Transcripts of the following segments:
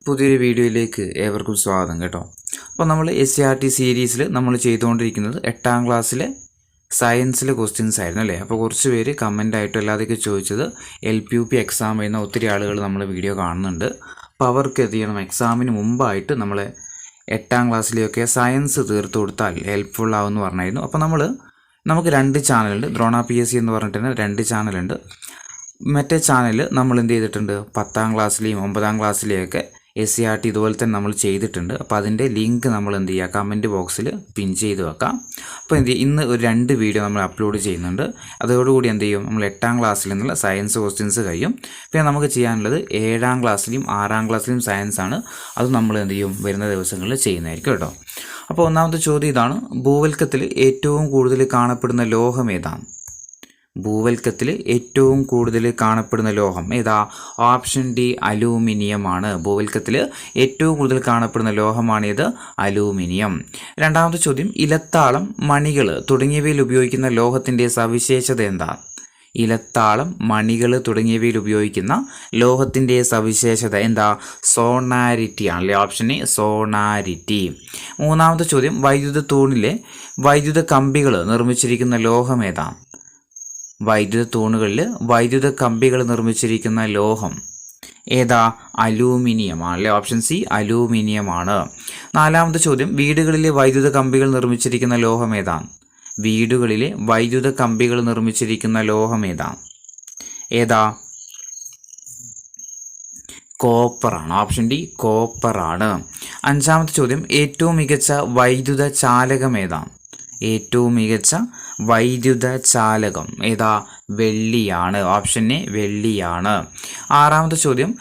പുതിയൊരു വീഡിയോയിലേക്ക് ഏവർക്കും സ്വാഗതം കേട്ടോ. അപ്പോൾ നമ്മൾ SCERT സീരീസിൽ നമ്മൾ ചെയ്തുകൊണ്ടിരിക്കുന്നത് 8ാം ക്ലാസ്സിലെ സയൻസിലെ ക്വസ്റ്റ്യൻസ് ആയിരുന്നു അല്ലേ. അപ്പോൾ കുറച്ച് പേര് കമൻ്റായിട്ടും അല്ലാതെയൊക്കെ ചോദിച്ചത് LPUP എക്സാം ചെയ്യുന്ന ഒത്തിരി ആളുകൾ നമ്മൾ വീഡിയോ കാണുന്നുണ്ട്. അപ്പോൾ അവർക്ക് എന്ത് ചെയ്യണം, എക്സാമിന് മുമ്പായിട്ട് നമ്മൾ 8ാം ക്ലാസ്സിലെയൊക്കെ സയൻസ് തീർത്ത് കൊടുത്താൽ ഹെൽപ്ഫുൾ ആവുമെന്ന് പറഞ്ഞായിരുന്നു. അപ്പോൾ നമുക്ക് 2 ചാനലുണ്ട്. ദ്രോണ PSC എന്ന് പറഞ്ഞിട്ട് തന്നെ 2 ചാനലുണ്ട്. മറ്റേ ചാനൽ നമ്മൾ എന്ത് ചെയ്തിട്ടുണ്ട്, 10ാം ക്ലാസ്സിലെയും 9ാം ക്ലാസ്സിലെയൊക്കെ SCERT ഇതുപോലെ തന്നെ നമ്മൾ ചെയ്തിട്ടുണ്ട്. അപ്പോൾ അതിൻ്റെ ലിങ്ക് നമ്മൾ എന്ത് ചെയ്യുക, കമൻറ്റ് ബോക്സിൽ പിൻ ചെയ്ത് വെക്കാം. അപ്പോൾ എന്ത് ചെയ്യും, ഇന്ന് ഒരു 2 വീഡിയോ നമ്മൾ അപ്ലോഡ് ചെയ്യുന്നുണ്ട്. അതോടുകൂടി എന്ത് ചെയ്യും, നമ്മൾ 8ാം ക്ലാസ്സിൽ നിന്നുള്ള സയൻസ് ക്വസ്റ്റ്യൻസ് കഴിയും. പിന്നെ നമുക്ക് ചെയ്യാനുള്ളത് 7ാം ക്ലാസ്സിലും 6ാം ക്ലാസ്സിലും സയൻസ് ആണ്. അത് നമ്മൾ എന്ത് ചെയ്യും, വരുന്ന ദിവസങ്ങളിൽ ചെയ്യുന്നതായിരിക്കും കേട്ടോ. അപ്പോൾ ഒന്നാമത്തെ ചോദ്യം ഇതാണ്: ഭൂവൽക്കത്തിൽ ഏറ്റവും കൂടുതൽ കാണപ്പെടുന്ന ലോഹം ഏതാണ്? ഭൂവൽക്കത്തിൽ ഏറ്റവും കൂടുതൽ കാണപ്പെടുന്ന ലോഹം ഏതാ? ഓപ്ഷൻ ഡി അലൂമിനിയം ആണ്. ഭൂവൽക്കത്തിൽ ഏറ്റവും കൂടുതൽ കാണപ്പെടുന്ന ലോഹമാണിത്, അലൂമിനിയം. രണ്ടാമത്തെ ചോദ്യം: ഇലത്താളം, മണികൾ തുടങ്ങിയവയിൽ ഉപയോഗിക്കുന്ന ലോഹത്തിൻ്റെ സവിശേഷത എന്താ? ഇലത്താളം, മണികൾ തുടങ്ങിയവയിൽ ഉപയോഗിക്കുന്ന ലോഹത്തിൻ്റെ സവിശേഷത എന്താ? സോണാരിറ്റി ആണല്ലേ. Option A sonority. മൂന്നാമത്തെ ചോദ്യം: വൈദ്യുത തൂണിലെ വൈദ്യുത കമ്പികൾ നിർമ്മിച്ചിരിക്കുന്ന ലോഹം ഏതാ? വൈദ്യുത തൂണുകളിൽ വൈദ്യുത കമ്പികൾ നിർമ്മിച്ചിരിക്കുന്ന ലോഹം ഏതാ? അലൂമിനിയം ആണല്ലേ. ഓപ്ഷൻ സി അലൂമിനിയമാണ്. നാലാമത്തെ ചോദ്യം: വീടുകളിലെ വൈദ്യുത കമ്പികൾ നിർമ്മിച്ചിരിക്കുന്ന ലോഹം ഏതാ? വീടുകളിലെ വൈദ്യുത കമ്പികൾ നിർമ്മിച്ചിരിക്കുന്ന ലോഹം ഏതാ? കോപ്പറാണ്. ഓപ്ഷൻ ഡി കോപ്പറാണ്. അഞ്ചാമത്തെ ചോദ്യം: ഏറ്റവും മികച്ച വൈദ്യുത ചാലകം ഏതാ? ഏറ്റവും മികച്ച വൈദ്യുത ചാലകം ഏതാ? വെള്ളിയാണ്. ഓപ്ഷൻ എ വെള്ളിയാണ്. ആറാമത്തെ ചോദ്യം: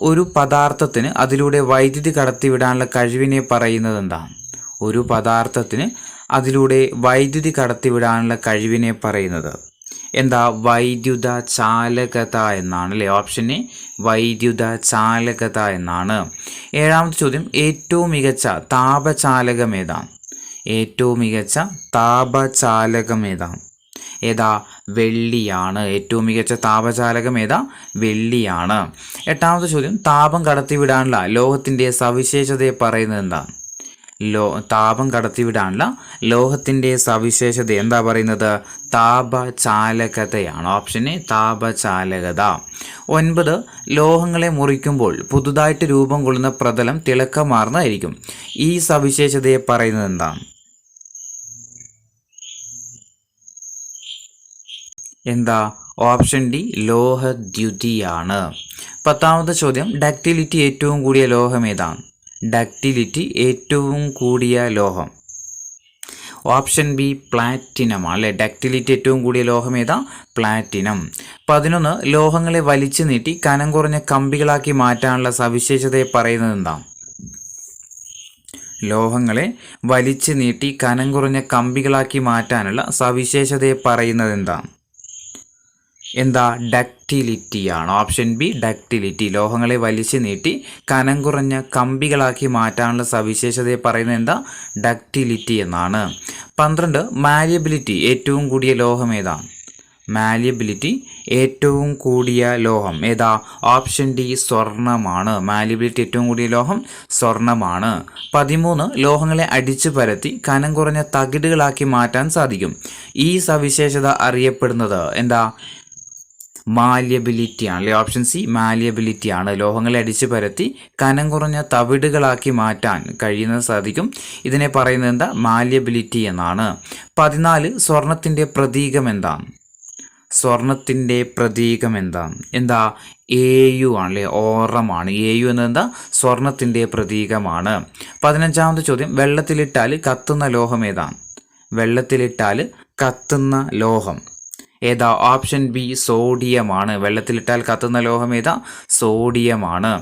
ഒരു പദാർത്ഥത്തിന് അതിലൂടെ വൈദ്യുതി കടത്തിവിടാനുള്ള കഴിവിനെ പറയുന്നത് എന്താ? ഒരു പദാർത്ഥത്തിന് അതിലൂടെ വൈദ്യുതി കടത്തിവിടാനുള്ള കഴിവിനെ പറയുന്നത് എന്താ? വൈദ്യുത ചാലകത എന്നാണ് അല്ലേ. ഓപ്ഷൻ എ വൈദ്യുത ചാലകത എന്നാണ്. ഏഴാമത്തെ ചോദ്യം: ഏറ്റവും മികച്ച താപചാലകം ഏതാ? ഏറ്റവും മികച്ച താപചാലകം ഏതാ? വെള്ളിയാണ്. ഏറ്റവും മികച്ച താപചാലകം ഏതാ? വെള്ളിയാണ്. എട്ടാമത്തെ ചോദ്യം: താപം കടത്തിവിടാനുള്ള ലോഹത്തിൻ്റെ സവിശേഷതയെ പറയുന്നത് എന്താ? താപം കടത്തിവിടാനുള്ള ലോഹത്തിൻ്റെ സവിശേഷത എന്താ പറയുന്നത്? താപചാലകതയാണ്. Option A താപചാലകത. 9 ലോഹങ്ങളെ മുറിക്കുമ്പോൾ പുതുതായിട്ട് രൂപം കൊള്ളുന്ന പ്രതലം തിളക്കമാർന്നതായിരിക്കും. ഈ സവിശേഷതയെ പറയുന്നത് എന്താ? എന്താ? Option D ലോഹദ്യുതിയാണ്. 10ാമത്തെ ചോദ്യം: ഡക്റ്റിലിറ്റി ഏറ്റവും കൂടിയ ലോഹം ഏതാണ്? ഡക്റ്റിലിറ്റി ഏറ്റവും കൂടിയ ലോഹം ഓപ്ഷൻ ബി പ്ലാറ്റിനം അല്ലെ. ഡക്റ്റിലിറ്റി ഏറ്റവും കൂടിയ ലോഹം ഏതാ? പ്ലാറ്റിനം. 11 ലോഹങ്ങളെ വലിച്ചു നീട്ടി കനം കുറഞ്ഞ കമ്പികളാക്കി മാറ്റാനുള്ള സവിശേഷതയെ പറയുന്നത് എന്താ? ലോഹങ്ങളെ വലിച്ചു നീട്ടി കനം കുറഞ്ഞ കമ്പികളാക്കി മാറ്റാനുള്ള സവിശേഷതയെ പറയുന്നത് എന്താ? ഡക്റ്റിലിറ്റിയാണ്. Option B ductility. ലോഹങ്ങളെ വലിച്ചു നീട്ടി കനം കുറഞ്ഞ കമ്പികളാക്കി മാറ്റാനുള്ള സവിശേഷതയെ പറയുന്നത് എന്താ? ഡക്റ്റിലിറ്റി എന്നാണ്. 12 മാലിയബിലിറ്റി ഏറ്റവും കൂടിയ ലോഹം ഏതാ? മാലിയബിലിറ്റി ഏറ്റവും കൂടിയ ലോഹം ഏതാ? Option D സ്വർണമാണ്. മാലിയബിലിറ്റി ഏറ്റവും കൂടിയ ലോഹം സ്വർണമാണ്. 13 ലോഹങ്ങളെ അടിച്ചു പരത്തി കനം കുറഞ്ഞ തകിടുകളാക്കി മാറ്റാൻ സാധിക്കും. ഈ സവിശേഷത അറിയപ്പെടുന്നത് എന്താ? മാലിയബിലിറ്റി ആണ് അല്ലേ. ഓപ്ഷൻ സി മാലിയബിലിറ്റി ആണ്. ലോഹങ്ങളെ അടിച്ചു പരത്തി കനം കുറഞ്ഞ തവിടുകളാക്കി മാറ്റാൻ കഴിയുന്നത് സാധിക്കും. ഇതിനെ പറയുന്നത് എന്താ? മാലിയബിലിറ്റി എന്നാണ്. 14 സ്വർണത്തിൻ്റെ പ്രതീകം എന്താണ്? സ്വർണത്തിൻ്റെ പ്രതീകം എന്താ? AU ആണല്ലേ. ഓറമാണ്. AU എന്നെന്താ? സ്വർണത്തിൻ്റെ പ്രതീകമാണ്. 15ാമത്തെ ചോദ്യം: വെള്ളത്തിലിട്ടാൽ കത്തുന്ന ലോഹം ഏതാണ്? വെള്ളത്തിലിട്ടാൽ കത്തുന്ന ലോഹം ഏതാ? Option B സോഡിയമാണ്. വെള്ളത്തിലിട്ടാൽ കത്തുന്ന ലോഹം ഏതാ? സോഡിയമാണ്.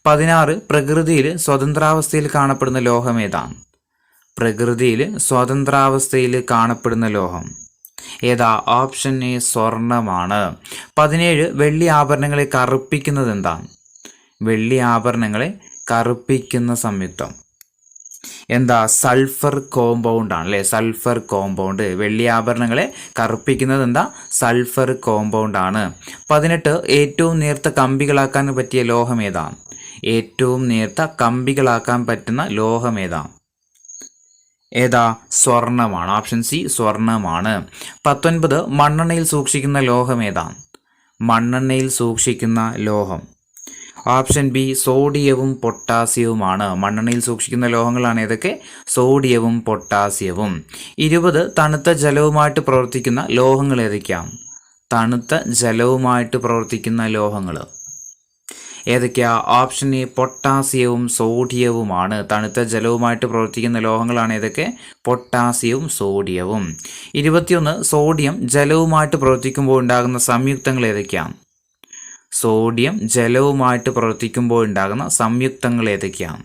16 പ്രകൃതിയിൽ സ്വതന്ത്രാവസ്ഥയിൽ കാണപ്പെടുന്ന ലോഹം ഏതാണ്? പ്രകൃതിയിൽ സ്വതന്ത്രാവസ്ഥയിൽ കാണപ്പെടുന്ന ലോഹം ഏതാ? Option A സ്വർണമാണ്. 17 വെള്ളി ആഭരണങ്ങളെ കറുപ്പിക്കുന്നത് എന്താണ്? വെള്ളി ആഭരണങ്ങളെ കറുപ്പിക്കുന്ന സംയുക്തം എന്താ? സൾഫർ കോമ്പൗണ്ട് ആണല്ലേ. Sulphur compound. വെള്ളി ആഭരണങ്ങളെ കറുപ്പിക്കുന്നത് എന്താ? സൾഫർ കോമ്പൗണ്ട് ആണ്. 18 ഏറ്റവും നേർത്ത കമ്പികളാക്കാൻ പറ്റിയ ലോഹം ഏതാണ്? ഏറ്റവും നേർത്ത കമ്പികളാക്കാൻ പറ്റുന്ന ലോഹം ഏതാ? സ്വർണമാണ്. Option C സ്വർണമാണ്. 19 മണ്ണെണ്ണയിൽ സൂക്ഷിക്കുന്ന ലോഹം ഏതാ? മണ്ണെണ്ണയിൽ സൂക്ഷിക്കുന്ന ലോഹം ഓപ്ഷൻ ബി സോഡിയവും പൊട്ടാസ്യവുമാണ്. മണ്ണെണ്ണയിൽ സൂക്ഷിക്കുന്ന ലോഹങ്ങളാണ് ഏതൊക്കെ? സോഡിയവും പൊട്ടാസ്യവും. 20 തണുത്ത ജലവുമായിട്ട് പ്രവർത്തിക്കുന്ന ലോഹങ്ങൾ ഏതൊക്കെയാണ്? തണുത്ത ജലവുമായിട്ട് പ്രവർത്തിക്കുന്ന ലോഹങ്ങൾ ഏതൊക്കെയാ? ഓപ്ഷൻ എ പൊട്ടാസ്യവും സോഡിയവുമാണ്. തണുത്ത ജലവുമായിട്ട് പ്രവർത്തിക്കുന്ന ലോഹങ്ങളാണ് ഏതൊക്കെ? പൊട്ടാസ്യവും സോഡിയവും. 21 സോഡിയം ജലവുമായിട്ട് പ്രവർത്തിക്കുമ്പോൾ ഉണ്ടാകുന്ന സംയുക്തങ്ങൾ ഏതൊക്കെയാണ്? സോഡിയം ജലവുമായിട്ട് പ്രവർത്തിക്കുമ്പോൾ ഉണ്ടാകുന്ന സംയുക്തങ്ങൾ ഏതൊക്കെയാണ്?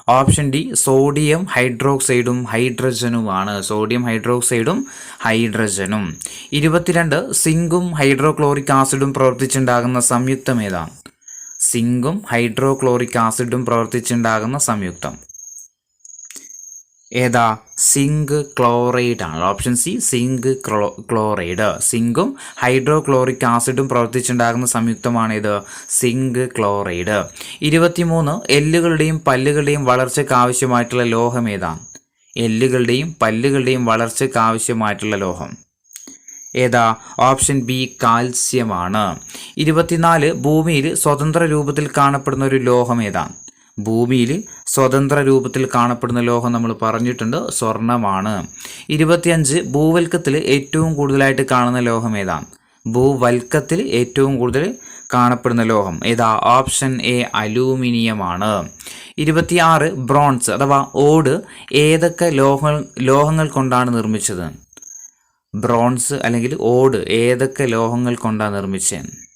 ഓപ്ഷൻ ഡി സോഡിയം ഹൈഡ്രോക്സൈഡും ഹൈഡ്രജനുമാണ്. സോഡിയം ഹൈഡ്രോക്സൈഡും ഹൈഡ്രജനും. 22 സിങ്കും ഹൈഡ്രോക്ലോറിക് ആസിഡും പ്രവർത്തിച്ചുണ്ടാകുന്ന സംയുക്തം ഏതാണ്? സിങ്കും ഹൈഡ്രോക്ലോറിക് ആസിഡും പ്രവർത്തിച്ചുണ്ടാകുന്ന സംയുക്തം ഏതാ? സിങ്ക് ക്ലോറൈഡ് ആണ്. Option C zinc chloride. സിങ്കും ഹൈഡ്രോക്ലോറിക് ആസിഡും പ്രവർത്തിച്ചുണ്ടാകുന്ന സംയുക്തമാണ് ഇത് സിങ്ക് ക്ലോറൈഡ്. 23 എല്ലുകളുടെയും പല്ലുകളുടെയും വളർച്ചയ്ക്ക് ആവശ്യമായിട്ടുള്ള ലോഹം ഏതാണ്? എല്ലുകളുടെയും പല്ലുകളുടെയും വളർച്ചയ്ക്ക് ആവശ്യമായിട്ടുള്ള ലോഹം ഏതാ? Option B കാൽസ്യമാണ്. 24 ഭൂമിയിൽ സ്വതന്ത്ര രൂപത്തിൽ കാണപ്പെടുന്ന ഒരു ലോഹം ഏതാണ്? ഭൂമിയിൽ സ്വതന്ത്ര രൂപത്തിൽ കാണപ്പെടുന്ന ലോഹം നമ്മൾ പറഞ്ഞിട്ടുണ്ട്, സ്വർണമാണ്. 25 ഭൂവൽക്കത്തിൽ ഏറ്റവും കൂടുതലായിട്ട് കാണുന്ന ലോഹം ഏതാണ്? ഭൂവൽക്കത്തിൽ ഏറ്റവും കൂടുതൽ കാണപ്പെടുന്ന ലോഹം ഏതാ? Option A അലൂമിനിയമാണ്. 26 ബ്രോൺസ് അഥവാ ഓട് ഏതൊക്കെ ലോഹങ്ങൾ കൊണ്ടാണ് നിർമ്മിച്ചത്? ബ്രോൺസ് അല്ലെങ്കിൽ ഓട് ഏതൊക്കെ ലോഹങ്ങൾ കൊണ്ടാണ് നിർമ്മിച്ചത്?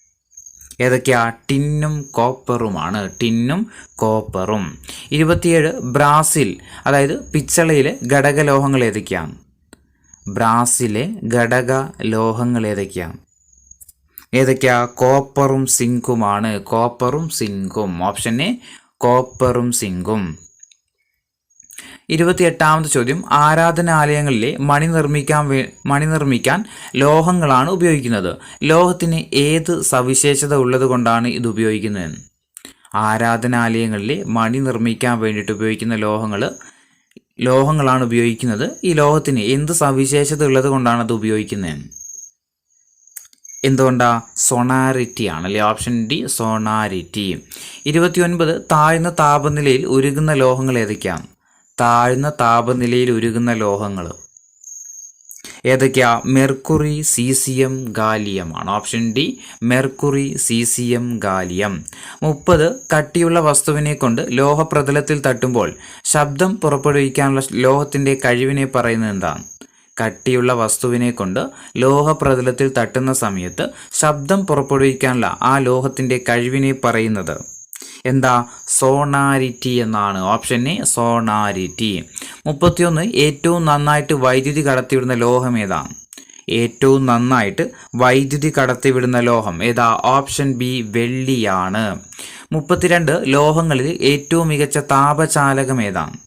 ഏതൊക്കെയാ? ടിന്നും കോപ്പറുമാണ്. ടിന്നും കോപ്പറും. 27 ബ്രാസിൽ അതായത് പിച്ചളയിലെ ഘടകലോഹങ്ങൾ ഏതൊക്കെയാണ്? ബ്രാസിലെ ഘടക ലോഹങ്ങൾ ഏതൊക്കെയാ? കോപ്പറും സിങ്കുമാണ്. കോപ്പറും സിങ്കും. Option A കോപ്പറും സിങ്കും. 28ാമത്തെ ചോദ്യം ആരാധനാലയങ്ങളിലെ മണി നിർമ്മിക്കാൻ ലോഹങ്ങളാണ് ഉപയോഗിക്കുന്നത്. ലോഹത്തിന് ഏത് സവിശേഷത ഉള്ളത് കൊണ്ടാണ് ഇത് ഉപയോഗിക്കുന്നത്? ആരാധനാലയങ്ങളിലെ മണി നിർമ്മിക്കാൻ വേണ്ടിയിട്ട് ഉപയോഗിക്കുന്ന ലോഹങ്ങളാണ് ഉപയോഗിക്കുന്നത്. ഈ ലോഹത്തിന് എന്ത് സവിശേഷത ഉള്ളത് കൊണ്ടാണ് അത് ഉപയോഗിക്കുന്നത്? എന്തുകൊണ്ടാ? സൊണാരിറ്റി ആണല്ലേ. Option D സൊണാരിറ്റി. 29 താഴ്ന്ന താപനിലയിൽ ഉരുകുന്ന ലോഹങ്ങൾ ഏതൊക്കെയാണ്? താഴ്ന്ന താപനിലയിൽ ഉരുകുന്ന ലോഹങ്ങൾ ഏതൊക്കെയാ? മെർക്കുറി, സീസിയം, ഗാലിയമാണ്. Option D mercury, caesium, gallium. 30 കട്ടിയുള്ള വസ്തുവിനെ കൊണ്ട് ലോഹപ്രതലത്തിൽ തട്ടുമ്പോൾ ശബ്ദം പുറപ്പെടുവിക്കാനുള്ള ലോഹത്തിന്റെ കഴിവിനെ പറയുന്നത് എന്താണ്? കട്ടിയുള്ള വസ്തുവിനെ കൊണ്ട് ലോഹപ്രതലത്തിൽ തട്ടുന്ന സമയത്ത് ശബ്ദം പുറപ്പെടുവിക്കാനുള്ള ആ ലോഹത്തിന്റെ കഴിവിനെ പറയുന്നത് എന്താ? സോണാരിറ്റി എന്നാണ്. Option A സോണാരിറ്റി. 31 ഏറ്റവും നന്നായിട്ട് വൈദ്യുതി കടത്തിവിടുന്ന ലോഹം ഏതാണ്? ഏറ്റവും നന്നായിട്ട് വൈദ്യുതി കടത്തിവിടുന്ന ലോഹം ഏതാ? Option B വെള്ളിയാണ്. 32 ലോഹങ്ങളിൽ ഏറ്റവും മികച്ച താപചാലകം ഏതാണ്?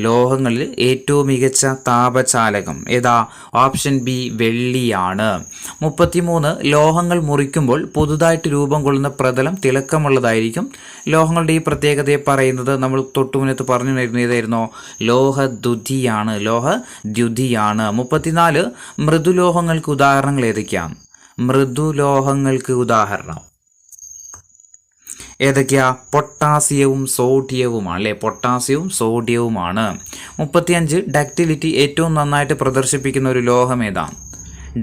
ലോഹങ്ങളിൽ ഏറ്റവും മികച്ച താപചാലകം ഏതാ? Option B വെള്ളിയാണ്. 33 ലോഹങ്ങൾ മുറിക്കുമ്പോൾ പുതുതായിട്ട് രൂപം കൊള്ളുന്ന പ്രതലം തിളക്കമുള്ളതായിരിക്കും. ലോഹങ്ങളുടെ ഈ പ്രത്യേകതയെ പറയുന്നത് നമ്മൾ തൊട്ടുമുന്നത്ത് പറഞ്ഞു ഏതായിരുന്നോ? ലോഹദ്യുതിയാണ്. 34 മൃദുലോഹങ്ങൾക്ക് ഉദാഹരണങ്ങൾ ഏതൊക്കെയാണ്? മൃദുലോഹങ്ങൾക്ക് ഉദാഹരണം ഏതൊക്കെയാ? പൊട്ടാസ്യവും സോഡിയവുമാണ് അല്ലേ. പൊട്ടാസ്യവും സോഡിയവുമാണ്. 35 ഡക്റ്റിലിറ്റി ഏറ്റവും നന്നായിട്ട് പ്രദർശിപ്പിക്കുന്ന ഒരു ലോഹം ഏതാണ്?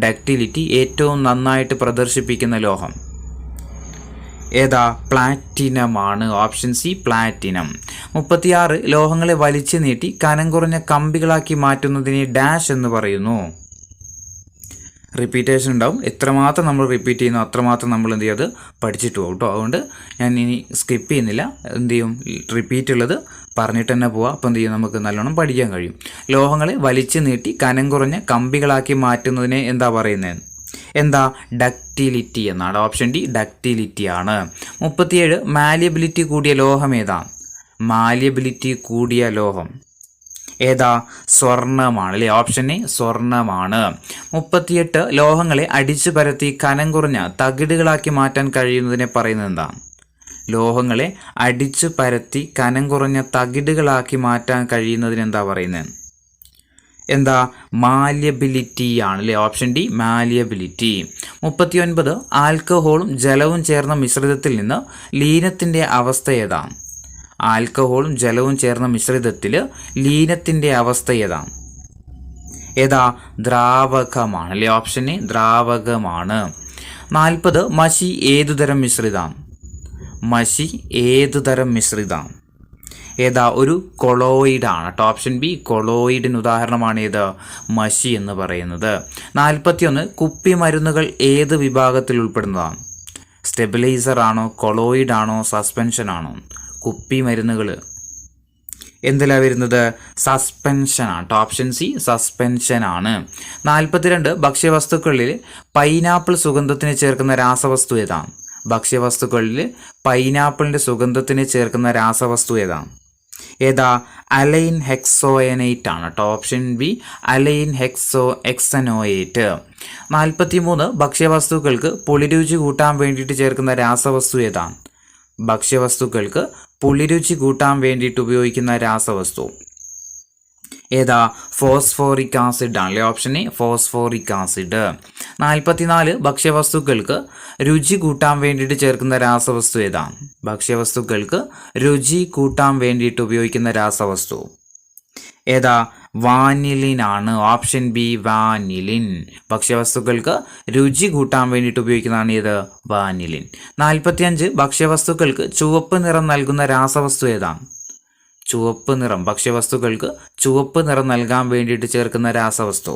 ഡക്റ്റിലിറ്റി ഏറ്റവും നന്നായിട്ട് പ്രദർശിപ്പിക്കുന്ന ലോഹം ഏതാ? പ്ലാറ്റിനമാണ്. Option C platinum. 36 ലോഹങ്ങളെ വലിച്ചു നീട്ടി കനം കുറഞ്ഞ കമ്പികളാക്കി മാറ്റുന്നതിനെ ഡാഷ് എന്ന് പറയുന്നു. റിപ്പീറ്റേഷൻ ഉണ്ടാവും. എത്രമാത്രം നമ്മൾ റിപ്പീറ്റ് ചെയ്യുന്നു അത്രമാത്രം നമ്മൾ എന്ത് ചെയ്യും? അത് പഠിച്ചിട്ട് പോകും കേട്ടോ. അതുകൊണ്ട് ഞാൻ ഇനി സ്കിപ്പ് ചെയ്യുന്നില്ല. എന്ത് ചെയ്യും? റിപ്പീറ്റ് ഉള്ളത് പറഞ്ഞിട്ട് തന്നെ പോവാം. അപ്പോൾ എന്ത് ചെയ്യും? നമുക്ക് നല്ലോണം പഠിക്കാൻ കഴിയും. ലോഹങ്ങളെ വലിച്ചു നീട്ടി കനം കുറഞ്ഞ കമ്പികളാക്കി മാറ്റുന്നതിനെ എന്താ പറയുന്നത്? എന്താ? ഡക്റ്റിലിറ്റി എന്നാണ്. ഓപ്ഷൻ ഡി ഡക്റ്റിലിറ്റി ആണ്. 37 മാലിയബിലിറ്റി കൂടിയ ലോഹം ഏതാണ്? മാലിയബിലിറ്റി കൂടിയ ലോഹം ഏതാ? സ്വർണ്ണമാണ് അല്ലേ. Option A സ്വർണ്ണമാണ്. 38 ലോഹങ്ങളെ അടിച്ചു പരത്തി കനം കുറഞ്ഞ തകിടുകളാക്കി മാറ്റാൻ കഴിയുന്നതിനെ പറയുന്നത് എന്താ? ലോഹങ്ങളെ അടിച്ചു പരത്തി കനം കുറഞ്ഞ തകിടുകളാക്കി മാറ്റാൻ കഴിയുന്നതിന് എന്താ പറയുന്നത്? എന്താ? മാലിയബിലിറ്റി ആണ് അല്ലേ. Option D malleability. 39 ആൽക്കഹോളും ജലവും ചേർന്ന മിശ്രിതത്തിൽ നിന്ന് ലീനത്തിൻ്റെ അവസ്ഥ ഏതാണ്? ആൽക്കഹോളും ജലവും ചേർന്ന മിശ്രിതത്തിൽ ലീനത്തിൻ്റെ അവസ്ഥ ഏതാണ്? ഏതാ? ദ്രാവകമാണ് അല്ലേ. Option A ദ്രാവകമാണ്. 40 മഷി ഏതുതരം മിശ്രിതം? മഷി ഏതുതരം മിശ്രിതം? ഏതാ? ഒരു കൊളോയിഡാണ്. ഓപ്ഷൻ ബി കൊളോയിഡിന് ഉദാഹരണമാണ് ഏത്? മഷി എന്ന് പറയുന്നത്. 41 കുപ്പി മരുന്നുകൾ ഏത് വിഭാഗത്തിൽ ഉൾപ്പെടുന്നതാണ്? സ്റ്റെബിലൈസർ ആണോ, കൊളോയിഡ് ആണോ, സസ്പെൻഷൻ ആണോ? കുപ്പി മരുന്നുകൾ എന്തിലാണ് വരുന്നത്? സസ്പെൻഷനാണ്. ഓപ്ഷൻ സി സസ്പെൻഷനാണ്. 42 ഭക്ഷ്യവസ്തുക്കളിൽ പൈനാപ്പിൾ സുഗന്ധത്തിന് ചേർക്കുന്ന രാസവസ്തു ഏതാണ്? ഭക്ഷ്യവസ്തുക്കളിൽ പൈനാപ്പിളിൻ്റെ സുഗന്ധത്തിന് ചേർക്കുന്ന രാസവസ്തു ഏതാണ്? ഏതാ? അലൈൻ ഹെക്സോയനേറ്റ് ആണ്. Option B allyl hexanoate. 43 ഭക്ഷ്യവസ്തുക്കൾക്ക് പുളിരുചി കൂട്ടാൻ വേണ്ടിയിട്ട് ചേർക്കുന്ന രാസവസ്തു ഏതാണ്? ഭക്ഷ്യവസ്തുക്കൾക്ക് പുളിരുചി കൂട്ടാൻ വേണ്ടിയിട്ട് ഉപയോഗിക്കുന്ന രാസവസ്തു ഏതാ? ഫോസ്ഫോറിക് ആസിഡ് ആണ്. Option A phosphoric acid. 44 ഭക്ഷ്യവസ്തുക്കൾക്ക് രുചി കൂട്ടാൻ വേണ്ടിയിട്ട് ചേർക്കുന്ന രാസവസ്തു ഏതാണ്? ഭക്ഷ്യവസ്തുക്കൾക്ക് രുചി കൂട്ടാൻ വേണ്ടിയിട്ട് ഉപയോഗിക്കുന്ന രാസവസ്തു ഏതാ? വാനിലിൻ ആണ്. Option B vanillin. ഭക്ഷ്യവസ്തുക്കൾക്ക് രുചി കൂട്ടാൻ വേണ്ടിയിട്ട് ഉപയോഗിക്കുന്നതാണ് ഏത്? വാനിലിൻ. 45 ഭക്ഷ്യവസ്തുക്കൾക്ക് ചുവപ്പ് നിറം നൽകുന്ന രാസവസ്തു ഏതാണ്? ചുവപ്പ് നിറം ഭക്ഷ്യവസ്തുക്കൾക്ക് ചുവപ്പ് നിറം നൽകാൻ വേണ്ടിയിട്ട് ചേർക്കുന്ന രാസവസ്തു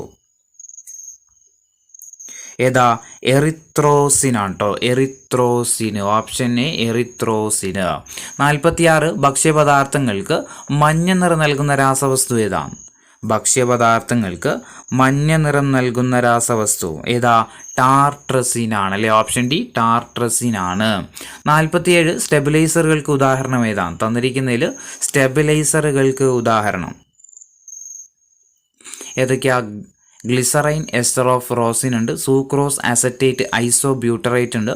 ഏതാ? എറിത്രോസിൻ ആണ് കേട്ടോ. എറിത്രോസിന്. Option A എറിത്രോസിന്. 46 ഭക്ഷ്യപദാർത്ഥങ്ങൾക്ക് മഞ്ഞ നിറം നൽകുന്ന രാസവസ്തു ഏതാണ്? ഭക്ഷ്യപദാർത്ഥങ്ങൾക്ക് മഞ്ഞ നിറം നൽകുന്ന രാസവസ്തു ഏതാ? ടാർട്രസിൻ ആണ് അല്ലേ. ഓപ്ഷൻ ഡി ടാർട്രസിൻ ആണ്. 47 സ്റ്റെബിലൈസറുകൾക്ക് ഉദാഹരണം ഏതാണ്? തന്നിരിക്കുന്നതിൽ സ്റ്റെബിലൈസറുകൾക്ക് ഉദാഹരണം ഏതൊക്കെയാ? ഗ്ലിസറൈൻ എസ്റ്റർ ഓഫ് റോസിൻ ഉണ്ട്, സൂക്രോസ് അസറ്റേറ്റ് ഐസോബ്യൂട്ടറേറ്റ് ഉണ്ട്,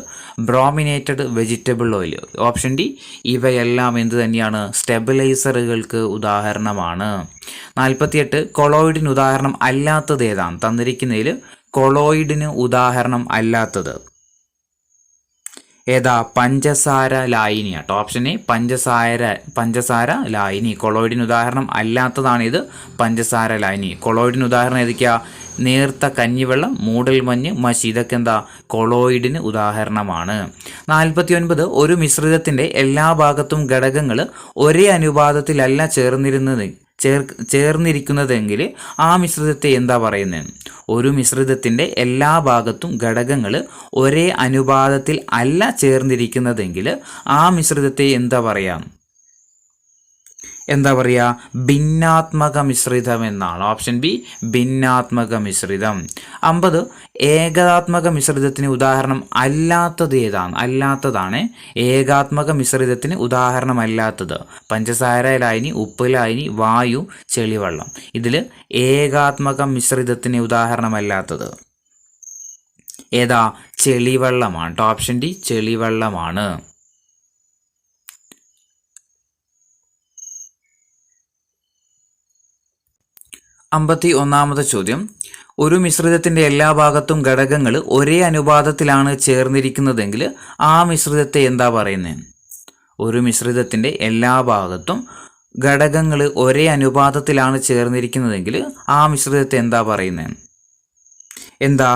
brominated vegetable oil. Option D ഇവയെല്ലാം എന്ത് തന്നെയാണ്? സ്റ്റെബിലൈസറുകൾക്ക് ഉദാഹരണമാണ്. 48 കൊളോയിഡിന് ഉദാഹരണം അല്ലാത്തത് ഏതാണ്? തന്നിരിക്കുന്നതിൽ കൊളോയിഡിന് ഉദാഹരണം അല്ലാത്തത് ഏതാ? പഞ്ചസാര ലായിനി ആട്ടോ. ഓപ്ഷൻ എ പഞ്ചസാര ലായിനി. കൊളോയിഡിന് ഉദാഹരണം അല്ലാത്തതാണ് ഇത് പഞ്ചസാര ലായിനി. കൊളോയിഡിന് ഉദാഹരണം ഏതൊക്കെയാ? നേർത്ത കഞ്ഞിവെള്ളം, മൂടൽമഞ്ഞ്, മഷി. ഇതൊക്കെ എന്താ? കൊളോയിഡിന് ഉദാഹരണമാണ്. 49 ഒരു മിശ്രിതത്തിൻ്റെ എല്ലാ ഭാഗത്തും ഘടകങ്ങൾ ഒരേ അനുപാതത്തിലല്ല ചേർന്നിരിക്കുന്നതെങ്കിൽ ആ മിശ്രിതത്തെ എന്താ പറയുന്നത്? ഒരു മിശ്രിതത്തിൻ്റെ എല്ലാ ഭാഗത്തും ഘടകങ്ങൾ ഒരേ അനുപാതത്തിൽ അല്ല ചേർന്നിരിക്കുന്നതെങ്കിൽ ആ മിശ്രിതത്തെ എന്താ പറയുക? ഭിന്നാത്മക മിശ്രിതം എന്നാണ്. ഓപ്ഷൻ ബി ഭിന്നാത്മക മിശ്രിതം. 50 ഏകാത്മക മിശ്രിതത്തിന് ഉദാഹരണം അല്ലാത്തത് ഏതാണ്? അല്ലാത്തതാണ് ഏകാത്മക മിശ്രിതത്തിന് ഉദാഹരണം അല്ലാത്തത്. പഞ്ചസാര ലായനി, ഉപ്പ് ലായനി, വായു, ചെളിവെള്ളം. ഇതിൽ ഏകാത്മക മിശ്രിതത്തിന് ഉദാഹരണമല്ലാത്തത് ഏതാ? ചെളിവെള്ളമാണ്. Option D ചെളിവെള്ളമാണ്. 51 ചോദ്യം. ഒരു മിശ്രിതത്തിൻ്റെ എല്ലാ ഭാഗത്തും ഘടകങ്ങൾ ഒരേ അനുപാതത്തിലാണ് ചേർന്നിരിക്കുന്നതെങ്കിൽ ആ മിശ്രിതത്തെ എന്താ പറയുന്നത്? ഒരു മിശ്രിതത്തിൻ്റെ എല്ലാ ഭാഗത്തും ഘടകങ്ങൾ ഒരേ അനുപാതത്തിലാണ് ചേർന്നിരിക്കുന്നതെങ്കിൽ ആ മിശ്രിതത്തെ എന്താ പറയുന്നത്? എന്താ?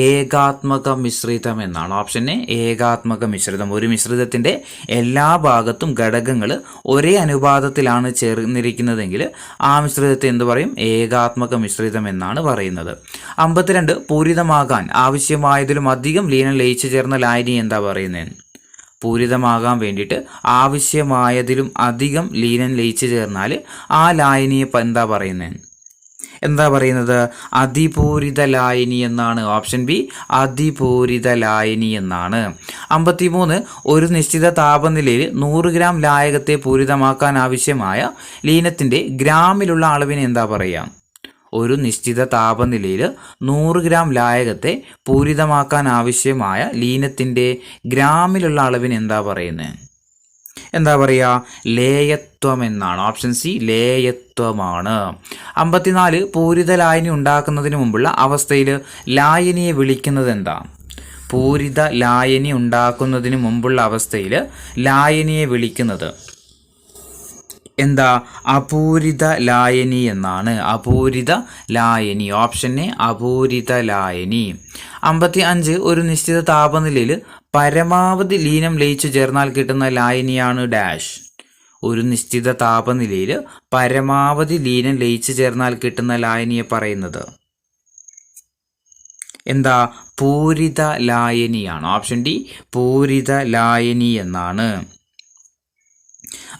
ഏകാത്മക മിശ്രിതം എന്നാണ്. ഓപ്ഷൻ എ ഏകാത്മക മിശ്രിതം. ഒരു മിശ്രിതത്തിൻ്റെ എല്ലാ ഭാഗത്തും ഘടകങ്ങൾ ഒരേ അനുപാതത്തിലാണ് ചേർന്നിരിക്കുന്നതെങ്കിൽ ആ മിശ്രിതത്തെ എന്ത് പറയും? ഏകാത്മക മിശ്രിതം എന്നാണ് പറയുന്നത്. 52 പൂരിതമാകാൻ ആവശ്യമായതിലും അധികം ലീനം ലയിച്ചു ചേർന്ന ലായനി എന്താ പറയുന്നത്? പൂരിതമാകാൻ വേണ്ടിയിട്ട് ആവശ്യമായതിലും അധികം ലീനം ലയിച്ചു ചേർന്നാൽ ആ ലായനിയെ എന്താ പറയുന്നത്? എന്താ പറയുന്നത്? അതിപൂരിത ലായനി എന്നാണ്. ഓപ്ഷൻ ബി അതിപൂരിത ലായനി എന്നാണ്. 53 ഒരു നിശ്ചിത താപനിലയിൽ 100 ഗ്രാം ലായകത്തെ പൂരിതമാക്കാൻ ആവശ്യമായ ലീനത്തിന്റെ ഗ്രാമിലുള്ള അളവിനെ എന്താ പറയുക? ഒരു നിശ്ചിത താപനിലയിൽ 100 ഗ്രാം ലായകത്തെ പൂരിതമാക്കാൻ ആവശ്യമായ ലീനത്തിന്റെ ഗ്രാമിലുള്ള അളവിന് എന്താ പറയുന്നത്? എന്താ പറയുക? ലേയത്വം എന്നാണ്. Option C ലേയത്വമാണ്. 54 പൂരിത ലായനി ഉണ്ടാക്കുന്നതിന് മുമ്പുള്ള അവസ്ഥയിൽ ലായനിയെ വിളിക്കുന്നത് എന്താ? പൂരിത ലായനി ഉണ്ടാക്കുന്നതിന് മുമ്പുള്ള അവസ്ഥയിൽ ലായനിയെ വിളിക്കുന്നത് എന്താ? അപൂരിത ലായനി എന്നാണ്. അപൂരിത ലായനി. ഓപ്ഷൻ എ അപൂരിത ലായനി. 55 ഒരു നിശ്ചിത താപനിലയിൽ പരമാവധി ലീനം ലയിച്ചു ചേർന്നാൽ കിട്ടുന്ന ലായനിയാണ് ഡാഷ്. ഒരു നിശ്ചിത താപനിലയിൽ പരമാവധി ലീനം ലയിച്ചു ചേർന്നാൽ കിട്ടുന്ന ലായനിയെ പറയുന്നത് എന്താ? പൂരിത ലായനിയാണ്. ഓപ്ഷൻ ഡി പൂരിത ലായനി എന്നാണ്.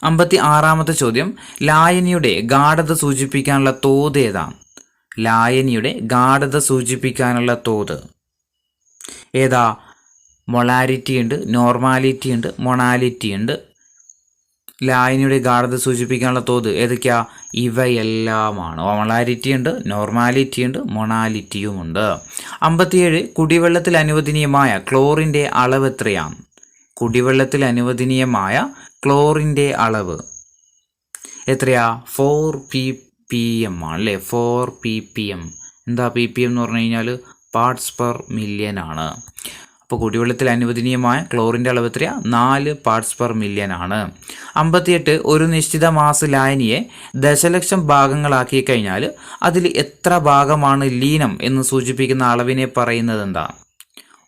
56 ചോദ്യം, ലായനിയുടെ ഗാഢത സൂചിപ്പിക്കാനുള്ള തോത് ഏതാണ്? ലായനിയുടെ ഗാഢത സൂചിപ്പിക്കാനുള്ള തോത് ഏതാ? മൊളാരിറ്റി ഉണ്ട്, നോർമാലിറ്റി ഉണ്ട്, മൊണാലിറ്റി ഉണ്ട്. ലായനിയുടെ ഗാഢത സൂചിപ്പിക്കാനുള്ള തോത് ഏതൊക്കെയാ? ഇവയെല്ലാമാണ്. മൊളാരിറ്റി ഉണ്ട്, നോർമാലിറ്റി ഉണ്ട്, മൊണാലിറ്റിയും ഉണ്ട്. 57 കുടിവെള്ളത്തിൽ അനുവദനീയമായ ക്ലോറിൻ്റെ അളവ് എത്രയാണ്? കുടിവെള്ളത്തിൽ അനുവദനീയമായ ക്ലോറിൻ്റെ അളവ് എത്രയാ? 4 ppm ആണ് അല്ലേ? 4 ppm. എന്താ ppm എന്ന് പറഞ്ഞു കഴിഞ്ഞാൽ പാർട്സ് പെർ മില്യൺ ആണ്. അപ്പോൾ കുടിവെള്ളത്തിൽ അനുവദനീയമായ ക്ലോറിൻ്റെ അളവ് എത്രയാ? 4 പാർട്സ് പെർ മില്യൺ ആണ്. 58 ഒരു നിശ്ചിത മാസ് ലായനിയെ ദശലക്ഷം ഭാഗങ്ങളാക്കി കഴിഞ്ഞാൽ അതിൽ എത്ര ഭാഗമാണ് ലീനം എന്ന് സൂചിപ്പിക്കുന്ന അളവിനെ പറയുന്നത് എന്താ?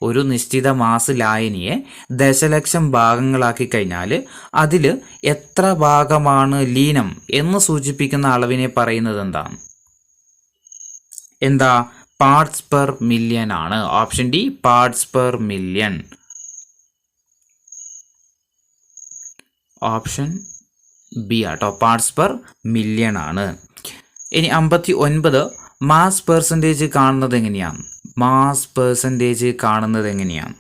ഒരു നിശ്ചിത മാസ് ലായനിയെ ദശലക്ഷം ഭാഗങ്ങളാക്കി കഴിഞ്ഞാൽ അതിൽ എത്ര ഭാഗമാണ് ലീനം എന്ന് സൂചിപ്പിക്കുന്ന അളവിനെ പറയുന്നത് എന്താണ്? എന്താ? പാർട്സ് പെർ മില്യൺ ആണ്. Option D parts per million. Option B ആട്ടോ, പാർട്സ് പെർ മില്യൺ ആണ്. ഇനി 59 മാസ് പെർസെൻറ്റേജ് കാണുന്നത് എങ്ങനെയാണ്? മാസ് പെർസെൻറ്റേജ് കാണുന്നത് എങ്ങനെയാണ്?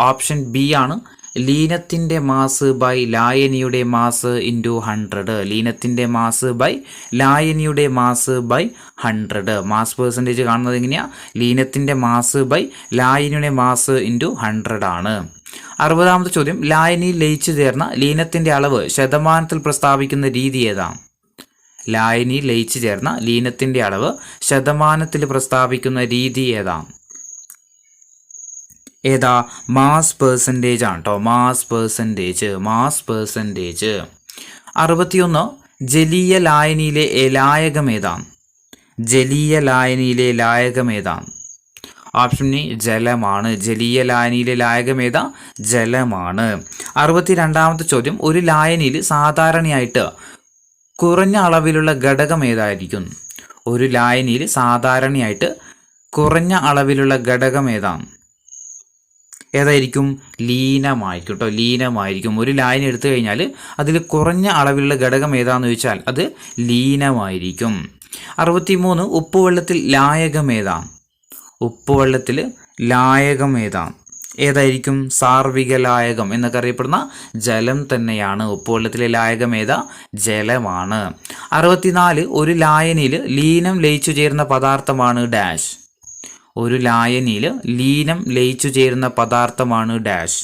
ഓപ്ഷൻ ബി ആണ്. ലീനത്തിൻ്റെ മാസ് ബൈ ലായനിയുടെ മാസ് ഇൻറ്റു 100. ലീനത്തിൻ്റെ മാസ് ബൈ ലായനിയുടെ മാസ് ബൈ 100. മാസ് പെർസെൻറ്റേജ് കാണുന്നത് എങ്ങനെയാണ്? ലീനത്തിൻ്റെ മാസ് ബൈ ലായനിയുടെ മാസ് ഇൻറ്റു 100 ആണ്. 60 ചോദ്യം, ലായനിയിൽ ലയിച്ചു ചേർന്ന ലീനത്തിൻ്റെ അളവ് ശതമാനത്തിൽ പ്രസ്താവിക്കുന്ന രീതി ഏതാണ്? ലായനിയിൽ ലയിച്ചു ചേർന്ന ലീനത്തിൻ്റെ അളവ് ശതമാനത്തിൽ പ്രസ്താവിക്കുന്ന രീതി ഏതാണ്? ഏതാ? മാസ് പെർസെൻറ്റേജ് ആണ് കേട്ടോ. Mass percentage. 61 ജലീയ ലായനിയിലെ ലായകം ഏതാണ്? ജലീയ ലായനിയിലെ ലായകം ഏതാണ്? ഓപ്ഷൻ എ ജലമാണ്. ജലീയ ലായനിയിലെ ലായകം ഏതാ? ജലമാണ്. 62 ചോദ്യം, ഒരു ലായനിയിൽ സാധാരണയായിട്ട് കുറഞ്ഞ അളവിലുള്ള ഘടകം ഏതായിരിക്കും? ഒരു ലായനിയിൽ സാധാരണയായിട്ട് കുറഞ്ഞ അളവിലുള്ള ഘടകം ഏതാണ്? ഏതായിരിക്കും? ലീനമായിരിക്കും കേട്ടോ. ലീനമായിരിക്കും. ഒരു ലായനി എടുത്തു കഴിഞ്ഞാൽ അതിൽ കുറഞ്ഞ അളവിലുള്ള ഘടകം ഏതാണെന്ന് ചോദിച്ചാൽ അത് ലീനമായിരിക്കും. 63 ഉപ്പുവെള്ളത്തിൽ ലായകം ഏതാണ്? ഉപ്പുവെള്ളത്തിൽ ലായകം ഏതാണ്? ഏതായിരിക്കും? സാർവിക ലായകം എന്നൊക്കെ അറിയപ്പെടുന്ന ജലം തന്നെയാണ്. ഉപ്പുവെള്ളത്തിലെ ലായകം ഏതാ? ജലമാണ്. 64 ഒരു ലായനിയിൽ ലീനം ലയിച്ചു ചേരുന്ന പദാർത്ഥമാണ് ഡാഷ്. ഒരു ലായനിയിൽ ലീനം ലയിച്ചു ചേരുന്ന പദാർത്ഥമാണ് ഡാഷ്.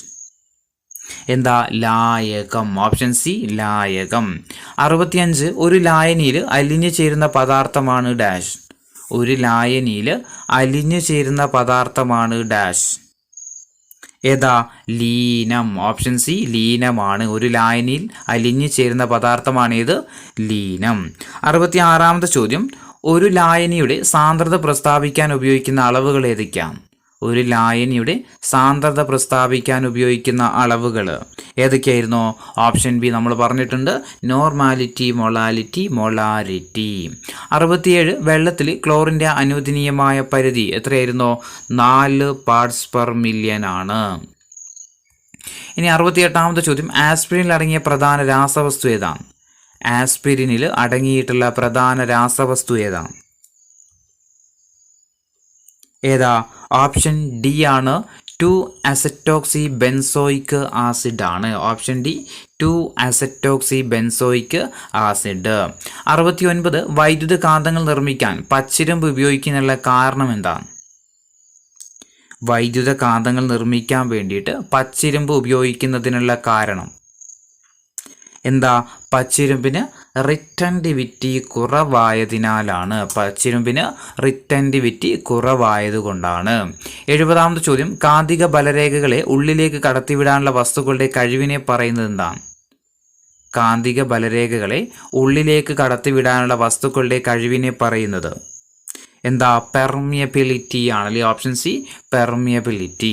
എന്താ? ലായകം. Option C ലായകം. 65 ഒരു ലായനിയിൽ അലിഞ്ഞു ചേരുന്ന പദാർത്ഥമാണ് ഡാഷ്. ഒരു ലായനിയിൽ അലിഞ്ഞു ചേരുന്ന പദാർത്ഥമാണ് ഡാഷ്. ഏതാ? ലീനം. ഓപ്ഷൻ സി ലീനമാണ്. ഒരു ലായനിയിൽ അലിഞ്ഞു ചേരുന്ന പദാർത്ഥമാണ് ഏത്? ലീനം. 66 ചോദ്യം, ഒരു ലായനിയുടെ സാന്ദ്രത പ്രസ്താവിക്കാൻ ഉപയോഗിക്കുന്ന അളവുകൾ ഏതൊക്കെയാണ്? ഒരു ലായനിയുടെ സാന്ദ്രത പ്രസ്താവിക്കാൻ ഉപയോഗിക്കുന്ന അളവുകൾ ഏതൊക്കെയായിരുന്നു? ഓപ്ഷൻ ബി നമ്മൾ പറഞ്ഞിട്ടുണ്ട്, നോർമാലിറ്റി, മൊളാലിറ്റി, മൊളാരിറ്റി. 67 വെള്ളത്തിൽ ക്ലോറിൻ്റെ അനുവദനീയമായ പരിധി എത്രയായിരുന്നു? 4 പാർട്സ് പെർ മില്യൺ ആണ്. ഇനി 68 ചോദ്യം, ആസ്പിരിനിൽ അടങ്ങിയ പ്രധാന രാസവസ്തു ഏതാണ്? ആസ്പിരിനിൽ അടങ്ങിയിട്ടുള്ള പ്രധാന രാസവസ്തു ഏതാണ്? ഓപ്ഷൻ ഡി ആണ് 2-അസറ്റോക്സി ബെൻസോയിക് ആസിഡ് ആണ്. Option D two acetoxy benzoic acid. 69 വൈദ്യുത കാന്തങ്ങൾ നിർമ്മിക്കാൻ പച്ചിരുമ്പ് ഉപയോഗിക്കുന്നതിനുള്ള കാരണം എന്താണ്? വൈദ്യുത കാന്തങ്ങൾ നിർമ്മിക്കാൻ വേണ്ടിയിട്ട് പച്ചിരുമ്പ് ഉപയോഗിക്കുന്നതിനുള്ള കാരണം പച്ചിരുമ്പിന് റിറ്റൻറ്റിവിറ്റി കുറവായതിനാലാണ്. പച്ചിരുമ്പിന് റിറ്റൻറ്റിവിറ്റി കുറവായതുകൊണ്ടാണ്. 70ാമത്തെ ചോദ്യം, കാന്തിക ബലരേഖകളെ ഉള്ളിലേക്ക് കടത്തിവിടാനുള്ള വസ്തുക്കളുടെ കഴിവിനെ പറയുന്നത് എന്താണ്? കാന്തിക ബലരേഖകളെ ഉള്ളിലേക്ക് കടത്തിവിടാനുള്ള വസ്തുക്കളുടെ കഴിവിനെ പറയുന്നത് പെർമിയബിലിറ്റി ആണല്ലേ. Option C permeability.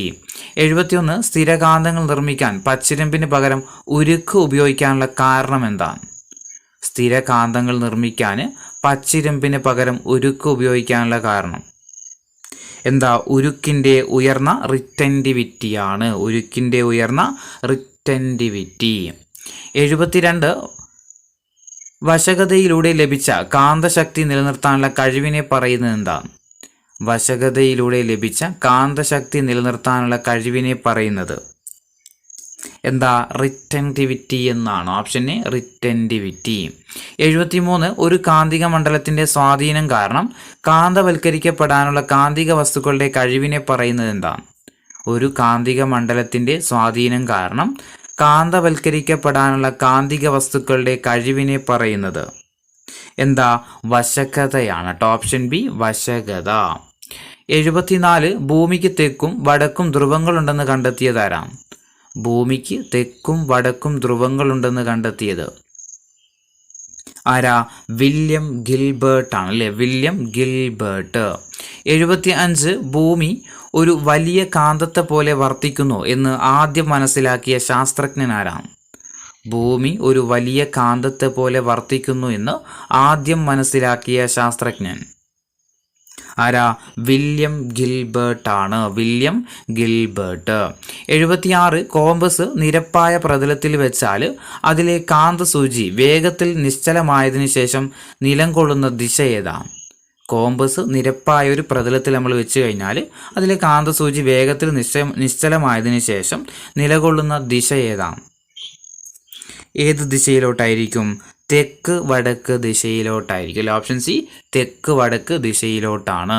71 സ്ഥിരകാന്തങ്ങൾ നിർമ്മിക്കാൻ പച്ചിരുമ്പിന് പകരം ഉരുക്ക് ഉപയോഗിക്കാനുള്ള കാരണം എന്താണ്? സ്ഥിരകാന്തങ്ങൾ നിർമ്മിക്കാൻ പച്ചിരുമ്പിന് പകരം ഉരുക്ക് ഉപയോഗിക്കാനുള്ള കാരണം ഉരുക്കിൻ്റെ ഉയർന്ന റിറ്റൻറ്റിവിറ്റിയാണ്. ഉരുക്കിൻ്റെ ഉയർന്ന റിറ്റൻറ്റിവിറ്റി. 72 വശകതയിലൂടെ ലഭിച്ച കാന്തശക്തി നിലനിർത്താനുള്ള കഴിവിനെ പറയുന്നത് എന്താണ്? വശകതയിലൂടെ ലഭിച്ച കാന്തശക്തി നിലനിർത്താനുള്ള കഴിവിനെ പറയുന്നത് റിറ്റൻറ്റിവിറ്റി എന്നാണ്. Option A retentivity. 73 ഒരു കാന്തിക മണ്ഡലത്തിന്റെ സ്വാധീനം കാരണം കാന്തവൽക്കരിക്കപ്പെടാനുള്ള കാന്തിക വസ്തുക്കളുടെ കഴിവിനെ പറയുന്നത് എന്താണ്? ഒരു കാന്തിക മണ്ഡലത്തിന്റെ സ്വാധീനം കാരണം കാന്തവൽക്കരിക്കപ്പെടാനുള്ള കാന്തിക വസ്തുക്കളുടെ കഴിവിനെ പറയുന്നത് വശകതയാണ്. Option B വശകത. 74 ഭൂമിക്ക് തെക്കും വടക്കും ധ്രുവങ്ങളുണ്ടെന്ന് കണ്ടെത്തിയതാരാണ്? ഭൂമിക്ക് തെക്കും വടക്കും ധ്രുവങ്ങളുണ്ടെന്ന് കണ്ടെത്തിയത് വില്യം ഗിൽബർട്ട് ആണ് അല്ലേ. William Gilbert. 75 ഭൂമി ഒരു വലിയ കാന്തത്തെ പോലെ വർത്തിക്കുന്നു എന്ന് ആദ്യം മനസ്സിലാക്കിയ ശാസ്ത്രജ്ഞൻ ആരാണ്? ഭൂമി ഒരു വലിയ കാന്തത്തെ പോലെ വർത്തിക്കുന്നു എന്ന് ആദ്യം മനസ്സിലാക്കിയ ശാസ്ത്രജ്ഞൻ വില്യം ഗിൽബർട്ട് ആണ്. William Gilbert. 76 കോമ്പസ് നിരപ്പായ പ്രതലത്തിൽ വെച്ചാൽ അതിലെ കാന്തസൂചി വേഗത്തിൽ നിശ്ചലമായതിനു ശേഷം നിലം കൊള്ളുന്ന ദിശ ഏതാണ്? കോമ്പസ് നിരപ്പായ ഒരു പ്രതലത്തിൽ നമ്മൾ വെച്ച് കഴിഞ്ഞാൽ അതിലെ കാന്തസൂചി വേഗത്തിൽ നിശ്ചലമായതിനു ശേഷം നിലകൊള്ളുന്ന ദിശ ഏതാണ്? ഏത് ദിശയിലോട്ടായിരിക്കും? തെക്ക് വടക്ക് ദിശയിലോട്ടായിരിക്കും. ഓപ്ഷൻ സി തെക്ക് വടക്ക് ദിശയിലോട്ടാണ്.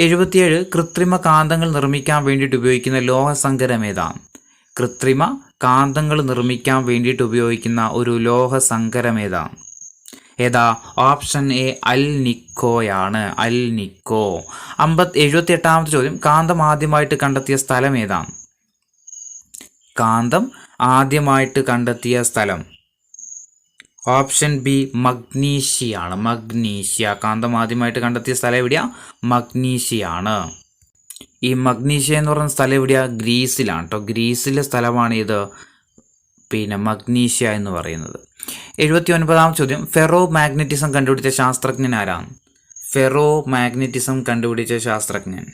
77 കൃത്രിമ കാന്തങ്ങൾ നിർമ്മിക്കാൻ വേണ്ടിയിട്ട് ഉപയോഗിക്കുന്ന ലോഹസങ്കരം ഏതാണ്? കൃത്രിമ കാന്തങ്ങൾ നിർമ്മിക്കാൻ വേണ്ടിയിട്ട് ഉപയോഗിക്കുന്ന ഒരു ലോഹസങ്കരം ഏതാണ്? ഓപ്ഷൻ എ അൽ നിക്കോയാണ്. അൽ നിക്കോ. 78ാമത്തെ ചോദ്യം, കാന്തം ആദ്യമായിട്ട് കണ്ടെത്തിയ സ്ഥലം ഏതാണ്? കാന്തം ആദ്യമായിട്ട് കണ്ടെത്തിയ സ്ഥലം ഓപ്ഷൻ ബി മഗ്നീഷ്യാണ്. മഗ്നീഷ്യ. കാന്തം ആദ്യമായിട്ട് കണ്ടെത്തിയ സ്ഥലം എവിടെയാ? മഗ്നീഷ്യയാണ്. ഈ മഗ്നീഷ്യ എന്ന് പറയുന്ന സ്ഥലം എവിടെയാ? ഗ്രീസിലാണ് കേട്ടോ. ഗ്രീസിലെ സ്ഥലമാണ് ഇത് മഗ്നീഷ്യ എന്ന് പറയുന്നത്. 79ാമത്തെ ചോദ്യം, ഫെറോ മാഗ്നറ്റിസം കണ്ടുപിടിച്ച ശാസ്ത്രജ്ഞൻ ആരാണ്? ഫെറോ മാഗ്നറ്റിസം കണ്ടുപിടിച്ച ശാസ്ത്രജ്ഞൻ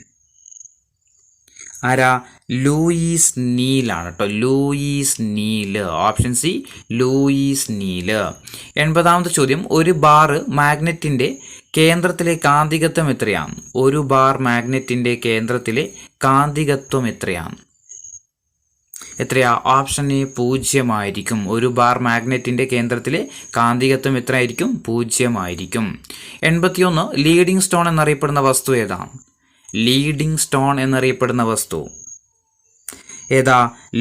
ലൂയിസ് നീലാണ് കേട്ടോ. Louis Neel. Option C Louis Neel. 80ാമത്തെ ചോദ്യം, ഒരു ബാർ മാഗ്നറ്റിന്റെ കേന്ദ്രത്തിലെ കാന്തികത്വം എത്രയാണ്? ഒരു ബാർ മാഗ്നറ്റിന്റെ കേന്ദ്രത്തിലെ കാന്തികത്വം എത്രയാണ്? ഓപ്ഷൻ എ 0 ആയിരിക്കും. ഒരു ബാർ മാഗ്നറ്റിന്റെ കേന്ദ്രത്തിലെ കാന്തികത്വം എത്ര ആയിരിക്കും? 0 ആയിരിക്കും. 81 ലീഡിംഗ് സ്റ്റോൺ എന്നറിയപ്പെടുന്ന വസ്തു ഏതാണ്? ലീഡിംഗ് സ്റ്റോൺ എന്നറിയപ്പെടുന്ന വസ്തു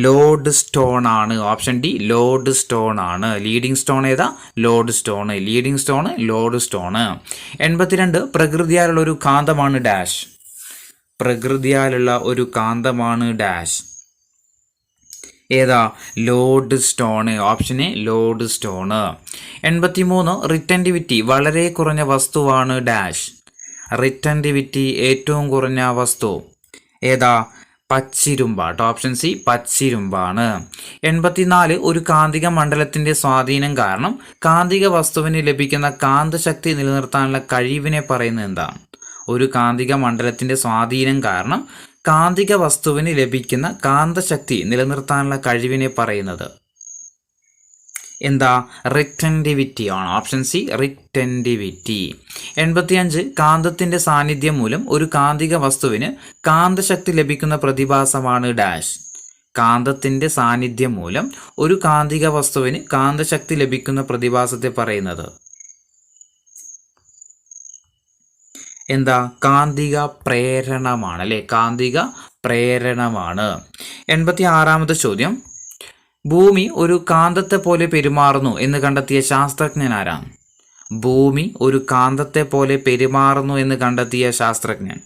ലോഡ് സ്റ്റോൺ ആണ്. ഓപ്ഷൻ ഡി ലോഡ് സ്റ്റോൺ ആണ്. Leading stone lode stone. Leading stone lode stone. 82 പ്രകൃതിയാലുള്ള ഒരു കാന്തമാണ് ഡാഷ്. പ്രകൃതിയാലുള്ള ഒരു കാന്തമാണ് dash. Lode stone. Option A lode stone. 83 retentivity വളരെ കുറഞ്ഞ വസ്തുവാണ് ഡാഷ്. റിറ്റൻറ്റിവിറ്റി ഏറ്റവും കുറഞ്ഞ വസ്തു പച്ചിരുമ്പാട്ടോ. Option C പച്ചിരുമ്പാണ്. 84 ഒരു കാന്തിക മണ്ഡലത്തിന്റെ സ്വാധീനം കാരണം കാന്തിക വസ്തുവിന് ലഭിക്കുന്ന കാന്തശക്തി നിലനിർത്താനുള്ള കഴിവിനെ പറയുന്നത് എന്താണ്? ഒരു കാന്തിക മണ്ഡലത്തിന്റെ സ്വാധീനം കാരണം കാന്തിക വസ്തുവിന് ലഭിക്കുന്ന കാന്തശക്തി നിലനിർത്താനുള്ള കഴിവിനെ പറയുന്നത് എന്താ? റിറ്റൻറ്റിവിറ്റി ആണ്. Option C retentivity. 85 കാന്തത്തിൻ്റെ സാന്നിധ്യം മൂലം ഒരു കാന്തിക വസ്തുവിന് കാന്തശക്തി ലഭിക്കുന്ന പ്രതിഭാസമാണ് ഡാഷ്. കാന്തത്തിൻ്റെ സാന്നിധ്യം മൂലം ഒരു കാന്തിക വസ്തുവിന് കാന്തശക്തി ലഭിക്കുന്ന പ്രതിഭാസത്തെ പറയുന്നത് എന്താ? കാന്തിക പ്രേരണമാണ് അല്ലേ? കാന്തിക പ്രേരണമാണ്. 86ാമത്തെ ചോദ്യം, ഭൂമി ഒരു കാന്തത്തെ പോലെ പെരുമാറുന്നു എന്ന് കണ്ടെത്തിയ ശാസ്ത്രജ്ഞൻ ആരാണ്? ഭൂമി ഒരു കാന്തത്തെ പോലെ പെരുമാറുന്നു എന്ന് കണ്ടെത്തിയ ശാസ്ത്രജ്ഞൻ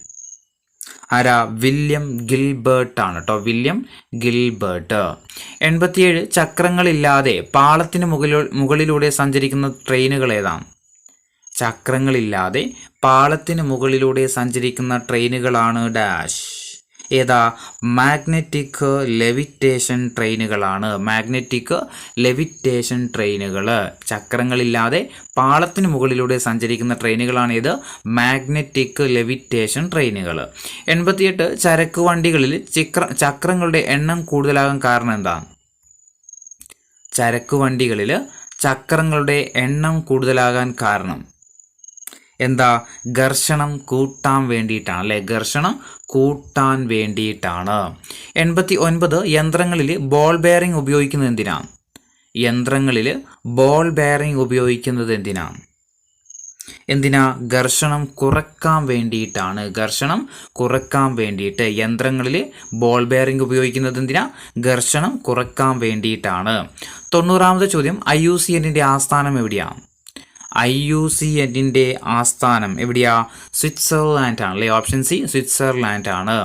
ആരാ? വില്യം ഗിൽബർട്ട് ആണ് കേട്ടോ. William Gilbert. 87 ചക്രങ്ങളില്ലാതെ പാളത്തിന് മുകളിലൂടെ സഞ്ചരിക്കുന്ന ട്രെയിനുകൾ ഏതാണ്? ചക്രങ്ങളില്ലാതെ പാളത്തിന് മുകളിലൂടെ സഞ്ചരിക്കുന്ന ട്രെയിനുകളാണ് ഡാഷ്. ഏതാ? മാഗ്നറ്റിക് ലെവിറ്റേഷൻ ട്രെയിനുകളാണ്. മാഗ്നറ്റിക് ലെവിറ്റേഷൻ ട്രെയിനുകൾ. ചക്രങ്ങളില്ലാതെ പാളത്തിന് മുകളിലൂടെ സഞ്ചരിക്കുന്ന ട്രെയിനുകളാണ് ഇത് മാഗ്നറ്റിക് ലെവിറ്റേഷൻ ട്രെയിനുകൾ. 88 ചരക്ക് വണ്ടികളിൽ ചക്രങ്ങളുടെ എണ്ണം കൂടുതലാകാൻ കാരണം എന്താ? ചരക്ക് വണ്ടികളിൽ ചക്രങ്ങളുടെ എണ്ണം കൂടുതലാകാൻ കാരണം എന്താ? ഘർഷണം കൂട്ടാൻ വേണ്ടിയിട്ടാണ് അല്ലേ? ഘർഷണം കൂട്ടാൻ വേണ്ടിയിട്ടാണ്. 89 യന്ത്രങ്ങളിൽ ബോൾ ബെയറിംഗ് ഉപയോഗിക്കുന്നത് എന്തിനാണ്? യന്ത്രങ്ങളിൽ ബോൾ ബെയറിംഗ് ഉപയോഗിക്കുന്നത് എന്തിനാണ്? ഘർഷണം കുറക്കാൻ വേണ്ടിയിട്ടാണ്. ഘർഷണം കുറക്കാൻ വേണ്ടിയിട്ട് യന്ത്രങ്ങളിൽ ബോൾ ബെയറിംഗ് ഉപയോഗിക്കുന്നത് എന്തിനാ? ഘർഷണം കുറക്കാൻ വേണ്ടിയിട്ടാണ്. 90ാമത്തെ ചോദ്യം, IUCNന്റെ ആസ്ഥാനം എവിടെയാണ്? IUCNന്റെ ആസ്ഥാനം എവിടെയാ? സ്വിറ്റ്സർലാൻഡ് ആണ് അല്ലേ? ഓപ്ഷൻ സി സ്വിറ്റ്സർലാൻഡ് ആണ്.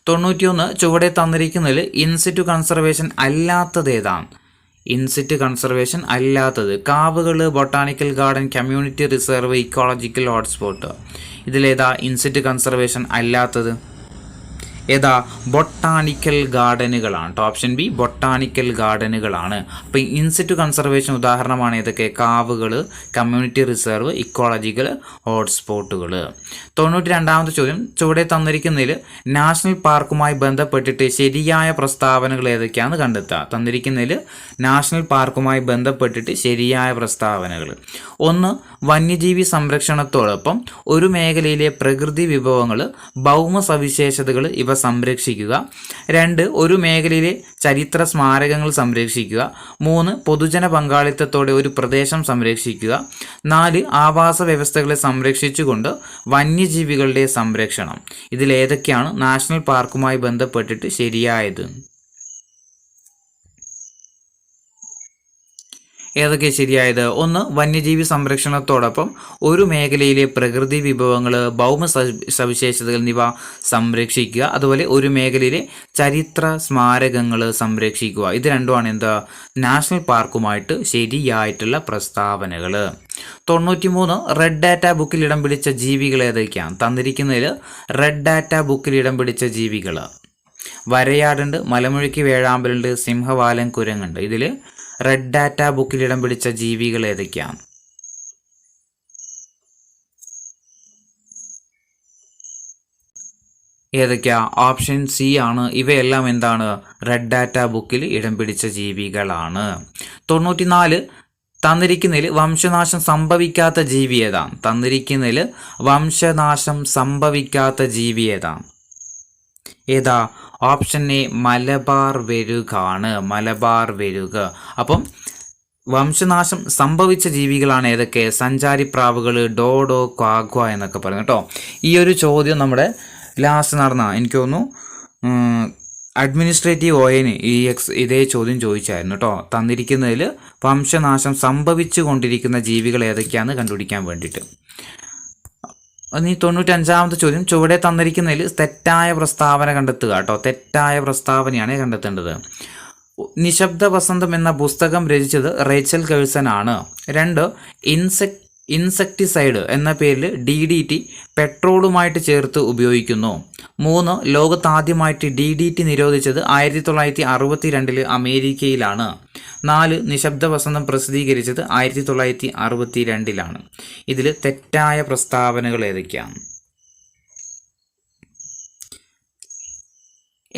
91 ചുവടെ തന്നിരിക്കുന്നതിൽ ഇൻസിറ്റു കൺസർവേഷൻ അല്ലാത്തത് ഏതാണ്? ഇൻസിറ്റ് കൺസർവേഷൻ അല്ലാത്തത് കാവുകൾ, botanical garden, community reserve, ecological hotspot. ഇതിലേതാ ഇൻസിറ്റ് കൺസർവേഷൻ അല്ലാത്തത്? ഏതാ? ബൊട്ടാണിക്കൽ ഗാർഡനുകളാണ്. ഓപ്ഷൻ ബി ബൊട്ടാണിക്കൽ ഗാർഡനുകളാണ്. അപ്പോൾ ഇൻസിറ്റു കൺസർവേഷൻ ഉദാഹരണമാണ് ഏതൊക്കെ? കാവുകൾ, കമ്മ്യൂണിറ്റി റിസർവ്, ഇക്കോളജിക്കൽ ഹോട്ട്സ്പോട്ടുകൾ. 92ാമത്തെ ചോദ്യം, ചുവടെ തന്നിരിക്കുന്നതിൽ നാഷണൽ പാർക്കുമായി ബന്ധപ്പെട്ടിട്ട് ശരിയായ പ്രസ്താവനകൾ ഏതൊക്കെയാണെന്ന് കണ്ടെത്തുക. തന്നിരിക്കുന്നതിൽ നാഷണൽ പാർക്കുമായി ബന്ധപ്പെട്ടിട്ട് ശരിയായ പ്രസ്താവനകൾ: 1 വന്യജീവി സംരക്ഷണത്തോടൊപ്പം ഒരു മേഖലയിലെ പ്രകൃതി വിഭവങ്ങൾ, ഭൗമ സവിശേഷതകൾ ഇവ സംരക്ഷിക്കുക. 2 ഒരു മേഖലയിലെ ചരിത്ര സ്മാരകങ്ങൾ സംരക്ഷിക്കുക. 3 പൊതുജന പങ്കാളിത്തത്തോടെ ഒരു പ്രദേശം സംരക്ഷിക്കുക. 4 ആവാസ വ്യവസ്ഥകളെ സംരക്ഷിച്ചുകൊണ്ട് വന്യജീവികളുടെ സംരക്ഷണം. ഇതിലേതൊക്കെയാണ് നാഷണൽ പാർക്കുമായി ബന്ധപ്പെട്ടിട്ട് ശരിയായത്? ഏതൊക്കെ ശരിയായത്? 1 വന്യജീവി സംരക്ഷണത്തോടൊപ്പം ഒരു മേഖലയിലെ പ്രകൃതി വിഭവങ്ങൾ, ഭൗമ സവിശേഷതകൾ എന്നിവ സംരക്ഷിക്കുക. അതുപോലെ ഒരു മേഖലയിലെ ചരിത്ര സ്മാരകങ്ങൾ സംരക്ഷിക്കുക. ഇത് രണ്ടുമാണ് എന്താ? നാഷണൽ പാർക്കുമായിട്ട് ശരിയായിട്ടുള്ള പ്രസ്താവനകൾ. 93 റെഡ് ഡാറ്റ ബുക്കിൽ ഇടം പിടിച്ച ജീവികൾ ഏതൊക്കെയാണ്? തന്നിരിക്കുന്നതിൽ റെഡ് ഡാറ്റ ബുക്കിൽ ഇടം പിടിച്ച ജീവികൾ വരയാടുണ്ട്, മലമുഴക്കി വേഴാമ്പലുണ്ട്, സിംഹവാലൻ, കുരങ്ങുണ്ട്. ഇതിൽ റെഡ് ഡാറ്റ ബുക്കിൽ ഇടം പിടിച്ച ജീവികൾ ഏതൊക്കെയാണ്? ഏതൊക്കെയാ? ഓപ്ഷൻ സി ആണ്. ഇവയെല്ലാം എന്താണ്? റെഡ് ഡാറ്റ ബുക്കിൽ ഇടം പിടിച്ച ജീവികളാണ്. 94 തന്നിരിക്കുന്നതിൽ വംശനാശം സംഭവിക്കാത്ത ജീവി ഏതാണ്? തന്നിരിക്കുന്നതിൽ വംശനാശം സംഭവിക്കാത്ത ജീവി ഏതാണ്? ഏതാ? ഓപ്ഷൻ എ മലബാർ വെരുകാണ്. മലബാർ വെരുക്. അപ്പം വംശനാശം സംഭവിച്ച ജീവികളാണ് ഏതൊക്കെ? സഞ്ചാരിപ്രാവുകൾ, ഡോഡോ, ക്വാഗ്വ എന്നൊക്കെ പറയുന്നു കേട്ടോ. ഈ ഒരു ചോദ്യം നമ്മുടെ ലാസ്റ്റ് നടന്ന എനിക്ക് തോന്നുന്നു അഡ്മിനിസ്ട്രേറ്റീവ് OAന് ഇതേ ചോദ്യം ചോദിച്ചായിരുന്നു കേട്ടോ. തന്നിരിക്കുന്നതിൽ വംശനാശം സംഭവിച്ചു കൊണ്ടിരിക്കുന്ന ജീവികൾ ഏതൊക്കെയാണെന്ന് കണ്ടുപിടിക്കാൻ വേണ്ടിയിട്ട്. ഇനി 95ാമത്തെ ചോദ്യം, ചുവടെ തന്നിരിക്കുന്നതിൽ തെറ്റായ പ്രസ്താവന കണ്ടെത്തുക കേട്ടോ. തെറ്റായ പ്രസ്താവനയാണ് കണ്ടെത്തേണ്ടത്. നിശബ്ദ വസന്തം എന്ന പുസ്തകം രചിച്ചത് റേച്ചൽ കേഴ്സൺ ആണ്. 2 ഇൻസെക്ടിസൈഡ് എന്ന പേരിൽ DDT പെട്രോളുമായിട്ട് ചേർത്ത് ഉപയോഗിക്കുന്നു. 3 ലോകത്താദ്യമായിട്ട് DDT നിരോധിച്ചത് 1962 അമേരിക്കയിലാണ്. 4 നിശബ്ദ വസന്തം പ്രസിദ്ധീകരിച്ചത് 1962. ഇതിൽ തെറ്റായ പ്രസ്താവനകൾ ഏതൊക്കെയാണ്?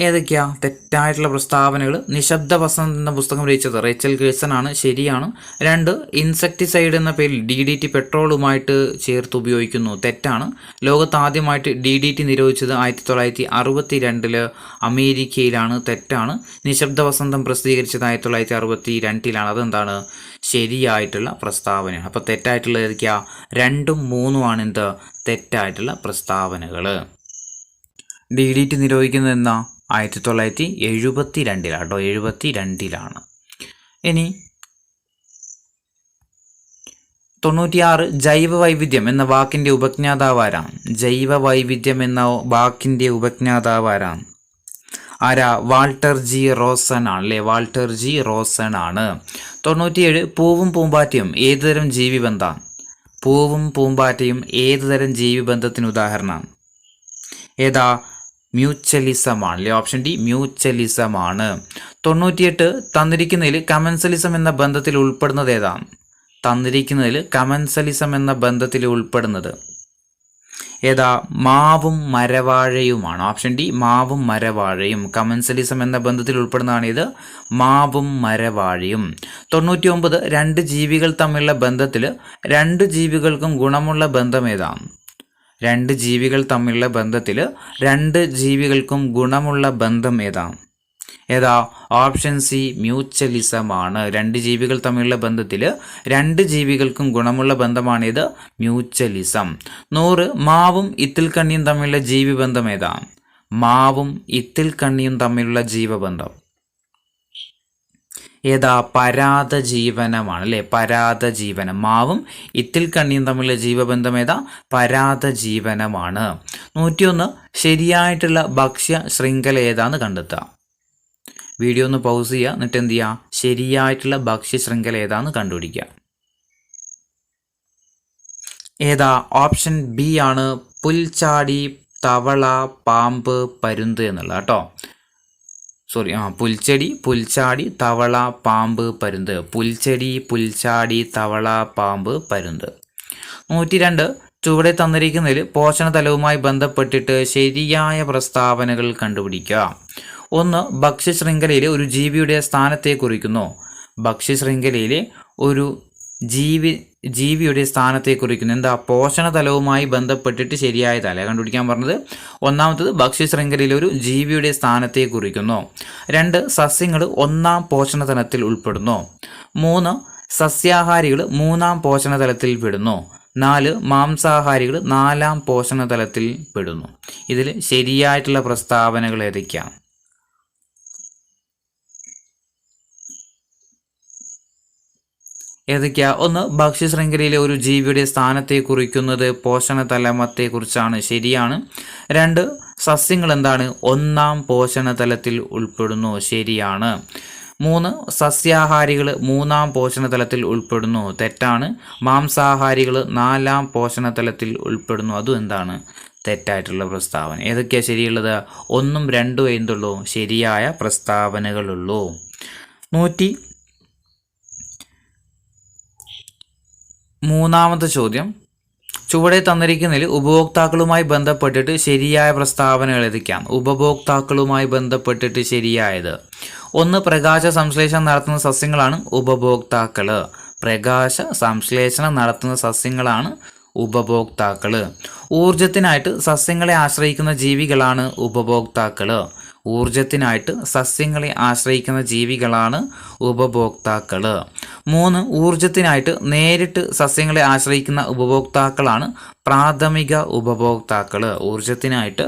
ഏതൊക്കെയാ തെറ്റായിട്ടുള്ള പ്രസ്താവനകൾ? നിശബ്ദ വസന്തം എന്ന പുസ്തകം രചിച്ചത് റേച്ചൽ ഗേഴ്സൺ ആണ്, ശരിയാണ്. 2, ഇൻസെക്ടിസൈഡ് എന്ന പേരിൽ DDT പെട്രോളുമായിട്ട് ചേർത്ത് ഉപയോഗിക്കുന്നു, തെറ്റാണ്. ലോകത്ത് ആദ്യമായിട്ട് DDT നിരോധിച്ചത് 1962 അമേരിക്കയിലാണ്, തെറ്റാണ്. നിശബ്ദ വസന്തം പ്രസിദ്ധീകരിച്ചത് 1962, അതെന്താണ്? ശരിയായിട്ടുള്ള പ്രസ്താവനയാണ്. അപ്പോൾ തെറ്റായിട്ടുള്ളത് ഏതൊക്കെയാ? 2ഉം 3ഉം ആണ് എന്ത് തെറ്റായിട്ടുള്ള പ്രസ്താവനകൾ. DDT നിരോധിക്കുന്നത് എന്നാ? 1972 കേട്ടോ, 72. ഇനി 96 ജൈവ വൈവിധ്യം എന്ന വാക്കിന്റെ ഉപജ്ഞാതാവാരാണ്? ജൈവ വൈവിധ്യം എന്ന വാക്കിന്റെ ഉപജ്ഞാതാവാരാണ്? ആരാ? വാൾട്ടർ ജി റോസൺ ആണ് അല്ലേ, വാൾട്ടർ ജി റോസൺ ആണ്. 97 പൂവും പൂമ്പാറ്റയും ഏതുതരം ജീവിബന്ധമാണ്? പൂവും പൂമ്പാറ്റയും ഏതുതരം ജീവിബന്ധത്തിന് ഉദാഹരണമാണ്? ഏതാ? മ്യൂച്വലിസം ആണ് അല്ലേ, ഓപ്ഷൻ ഡി മ്യൂച്വലിസം ആണ്. 98 തന്നിരിക്കുന്നതിൽ കമൻസലിസം എന്ന ബന്ധത്തിൽ ഉൾപ്പെടുന്നത് ഏതാണ്? തന്നിരിക്കുന്നതിൽ കമൻസലിസം എന്ന ബന്ധത്തിൽ ഉൾപ്പെടുന്നത് ഏതാ? മാവും മരവാഴയുമാണ്, ഓപ്ഷൻ ഡി മാവും മരവാഴയും. കമൻസലിസം എന്ന ബന്ധത്തിൽ ഉൾപ്പെടുന്നതാണ് ഇത്, മാവും മരവാഴയും. 99 രണ്ട് ജീവികൾ തമ്മിലുള്ള ബന്ധത്തിൽ രണ്ട് ജീവികൾക്കും ഗുണമുള്ള ബന്ധം ഏതാണ്? രണ്ട് ജീവികൾ തമ്മിലുള്ള ബന്ധത്തിൽ രണ്ട് ജീവികൾക്കും ഗുണമുള്ള ബന്ധം ഏതാണ്? ഏതാ? ഓപ്ഷൻ സി മ്യൂച്വലിസം ആണ്. രണ്ട് ജീവികൾ തമ്മിലുള്ള ബന്ധത്തിൽ രണ്ട് ജീവികൾക്കും ഗുണമുള്ള ബന്ധമാണിത്, മ്യൂച്വലിസം. 100 മാവും ഇത്തിൽക്കണ്ണിയും തമ്മിലുള്ള ജീവിബന്ധം ഏതാണ്? മാവും ഇത്തിൽക്കണ്ണിയും തമ്മിലുള്ള ജീവബന്ധം ഏതാ? പരാതജീവനമാണ് അല്ലേ, പരാതജീവനം. മാവും ഇത്തിൽക്കണ്ണിയും തമ്മിലുള്ള ജീവബന്ധം ഏതാ? പരാതജീവനമാണ്. 101 ശരിയായിട്ടുള്ള ഭക്ഷ്യ ശൃംഖല ഏതാന്ന് കണ്ടെത്തുക. വീഡിയോ ഒന്ന് പൗസ് ചെയ്യുക, എന്നിട്ട് എന്ത് ചെയ്യുക? ശരിയായിട്ടുള്ള ഭക്ഷ്യ ശൃംഖല ഏതാന്ന് കണ്ടുപിടിക്കുക. ഏതാ? ഓപ്ഷൻ ബി ആണ്, പുൽച്ചാടി, തവള, പാമ്പ്, പരുന്ത് എന്നുള്ള കേട്ടോ. സോറി, പുൽച്ചെടി, പുൽച്ചാടി, തവള, പാമ്പ്, പരുന്ത്. പുൽച്ചെടി, പുൽച്ചാടി, തവള, പാമ്പ്, പരുന്ത്. 102 ചുവടെ തന്നിരിക്കുന്നതിൽ പോഷണതലവുമായി ബന്ധപ്പെട്ടിട്ട് ശരിയായ പ്രസ്താവനകൾ കണ്ടുപിടിക്കുക. 1 ഭക്ഷ്യശൃംഖലയിലെ ഒരു ജീവിയുടെ സ്ഥാനത്തെ കുറിക്കുന്നു. ഭക്ഷ്യശൃംഖലയിലെ ഒരു ജീവിയുടെ സ്ഥാനത്തെ കുറിക്കുന്നു. എന്താ? പോഷണതലവുമായി ബന്ധപ്പെട്ടിട്ട് ശരിയായതല്ല കണ്ടുപിടിക്കാൻ പറഞ്ഞത്. ഒന്നാമത്തത് ഭക്ഷ്യശൃംഖലയിലെ ഒരു ജീവിയുടെ സ്ഥാനത്തെ കുറിക്കുന്നു. 2 സസ്യങ്ങൾ 1-ാം പോഷണതലത്തിൽ ഉൾപ്പെടുന്നു. 3 സസ്യാഹാരികൾ 3-ാം പോഷണതലത്തിൽ പെടുന്നു. 4 മാംസാഹാരികൾ 4-ാം പോഷണതലത്തിൽ പെടുന്നു. ഇതിൽ ശരിയായിട്ടുള്ള പ്രസ്താവനകൾ ഏതൊക്കെയാണ്? ഏതൊക്കെയാ? 1 ഭക്ഷ്യശൃംഖലയിലെ ഒരു ജീവിയുടെ സ്ഥാനത്തെ കുറിക്കുന്നത് പോഷണതലമത്തെ കുറിച്ചാണ്, ശരിയാണ്. 2 സസ്യങ്ങൾ എന്താണ്? 1-ാം പോഷണതലത്തിൽ ഉൾപ്പെടുന്നു, ശരിയാണ്. 3 സസ്യാഹാരികൾ 3-ാം പോഷണതലത്തിൽ ഉൾപ്പെടുന്നു, തെറ്റാണ്. മാംസാഹാരികൾ 4-ാം പോഷണതലത്തിൽ ഉൾപ്പെടുന്നു, അതും എന്താണ്? തെറ്റായിട്ടുള്ള പ്രസ്താവന. ഏതൊക്കെയാണ് ശരിയുള്ളത്? 1ഉം 2ഉം എന്തുള്ളൂ? ശരിയായ പ്രസ്താവനകളുള്ളൂ. 103ാമത്തെ ചോദ്യം, ചുവടെ തന്നിരിക്കുന്നതിൽ ഉപഭോക്താക്കളുമായി ബന്ധപ്പെട്ടിട്ട് ശരിയായ പ്രസ്താവനകൾ ഏതൊക്കെയാണ്? ഉപഭോക്താക്കളുമായി ബന്ധപ്പെട്ടിട്ട് ശരിയായത്: 1 പ്രകാശ സംശ്ലേഷണം നടത്തുന്ന സസ്യങ്ങളാണ് ഉപഭോക്താക്കൾ. പ്രകാശ സംശ്ലേഷണം നടത്തുന്ന സസ്യങ്ങളാണ് ഉപഭോക്താക്കൾ. ഊർജത്തിനായിട്ട് സസ്യങ്ങളെ ആശ്രയിക്കുന്ന ജീവികളാണ് ഉപഭോക്താക്കൾ. ഊർജത്തിനായിട്ട് സസ്യങ്ങളെ ആശ്രയിക്കുന്ന ജീവികളാണ് ഉപഭോക്താക്കൾ. 3 ഊർജത്തിനായിട്ട് നേരിട്ട് സസ്യങ്ങളെ ആശ്രയിക്കുന്ന ഉപഭോക്താക്കളാണ് പ്രാഥമിക ഉപഭോക്താക്കൾ. ഊർജത്തിനായിട്ട്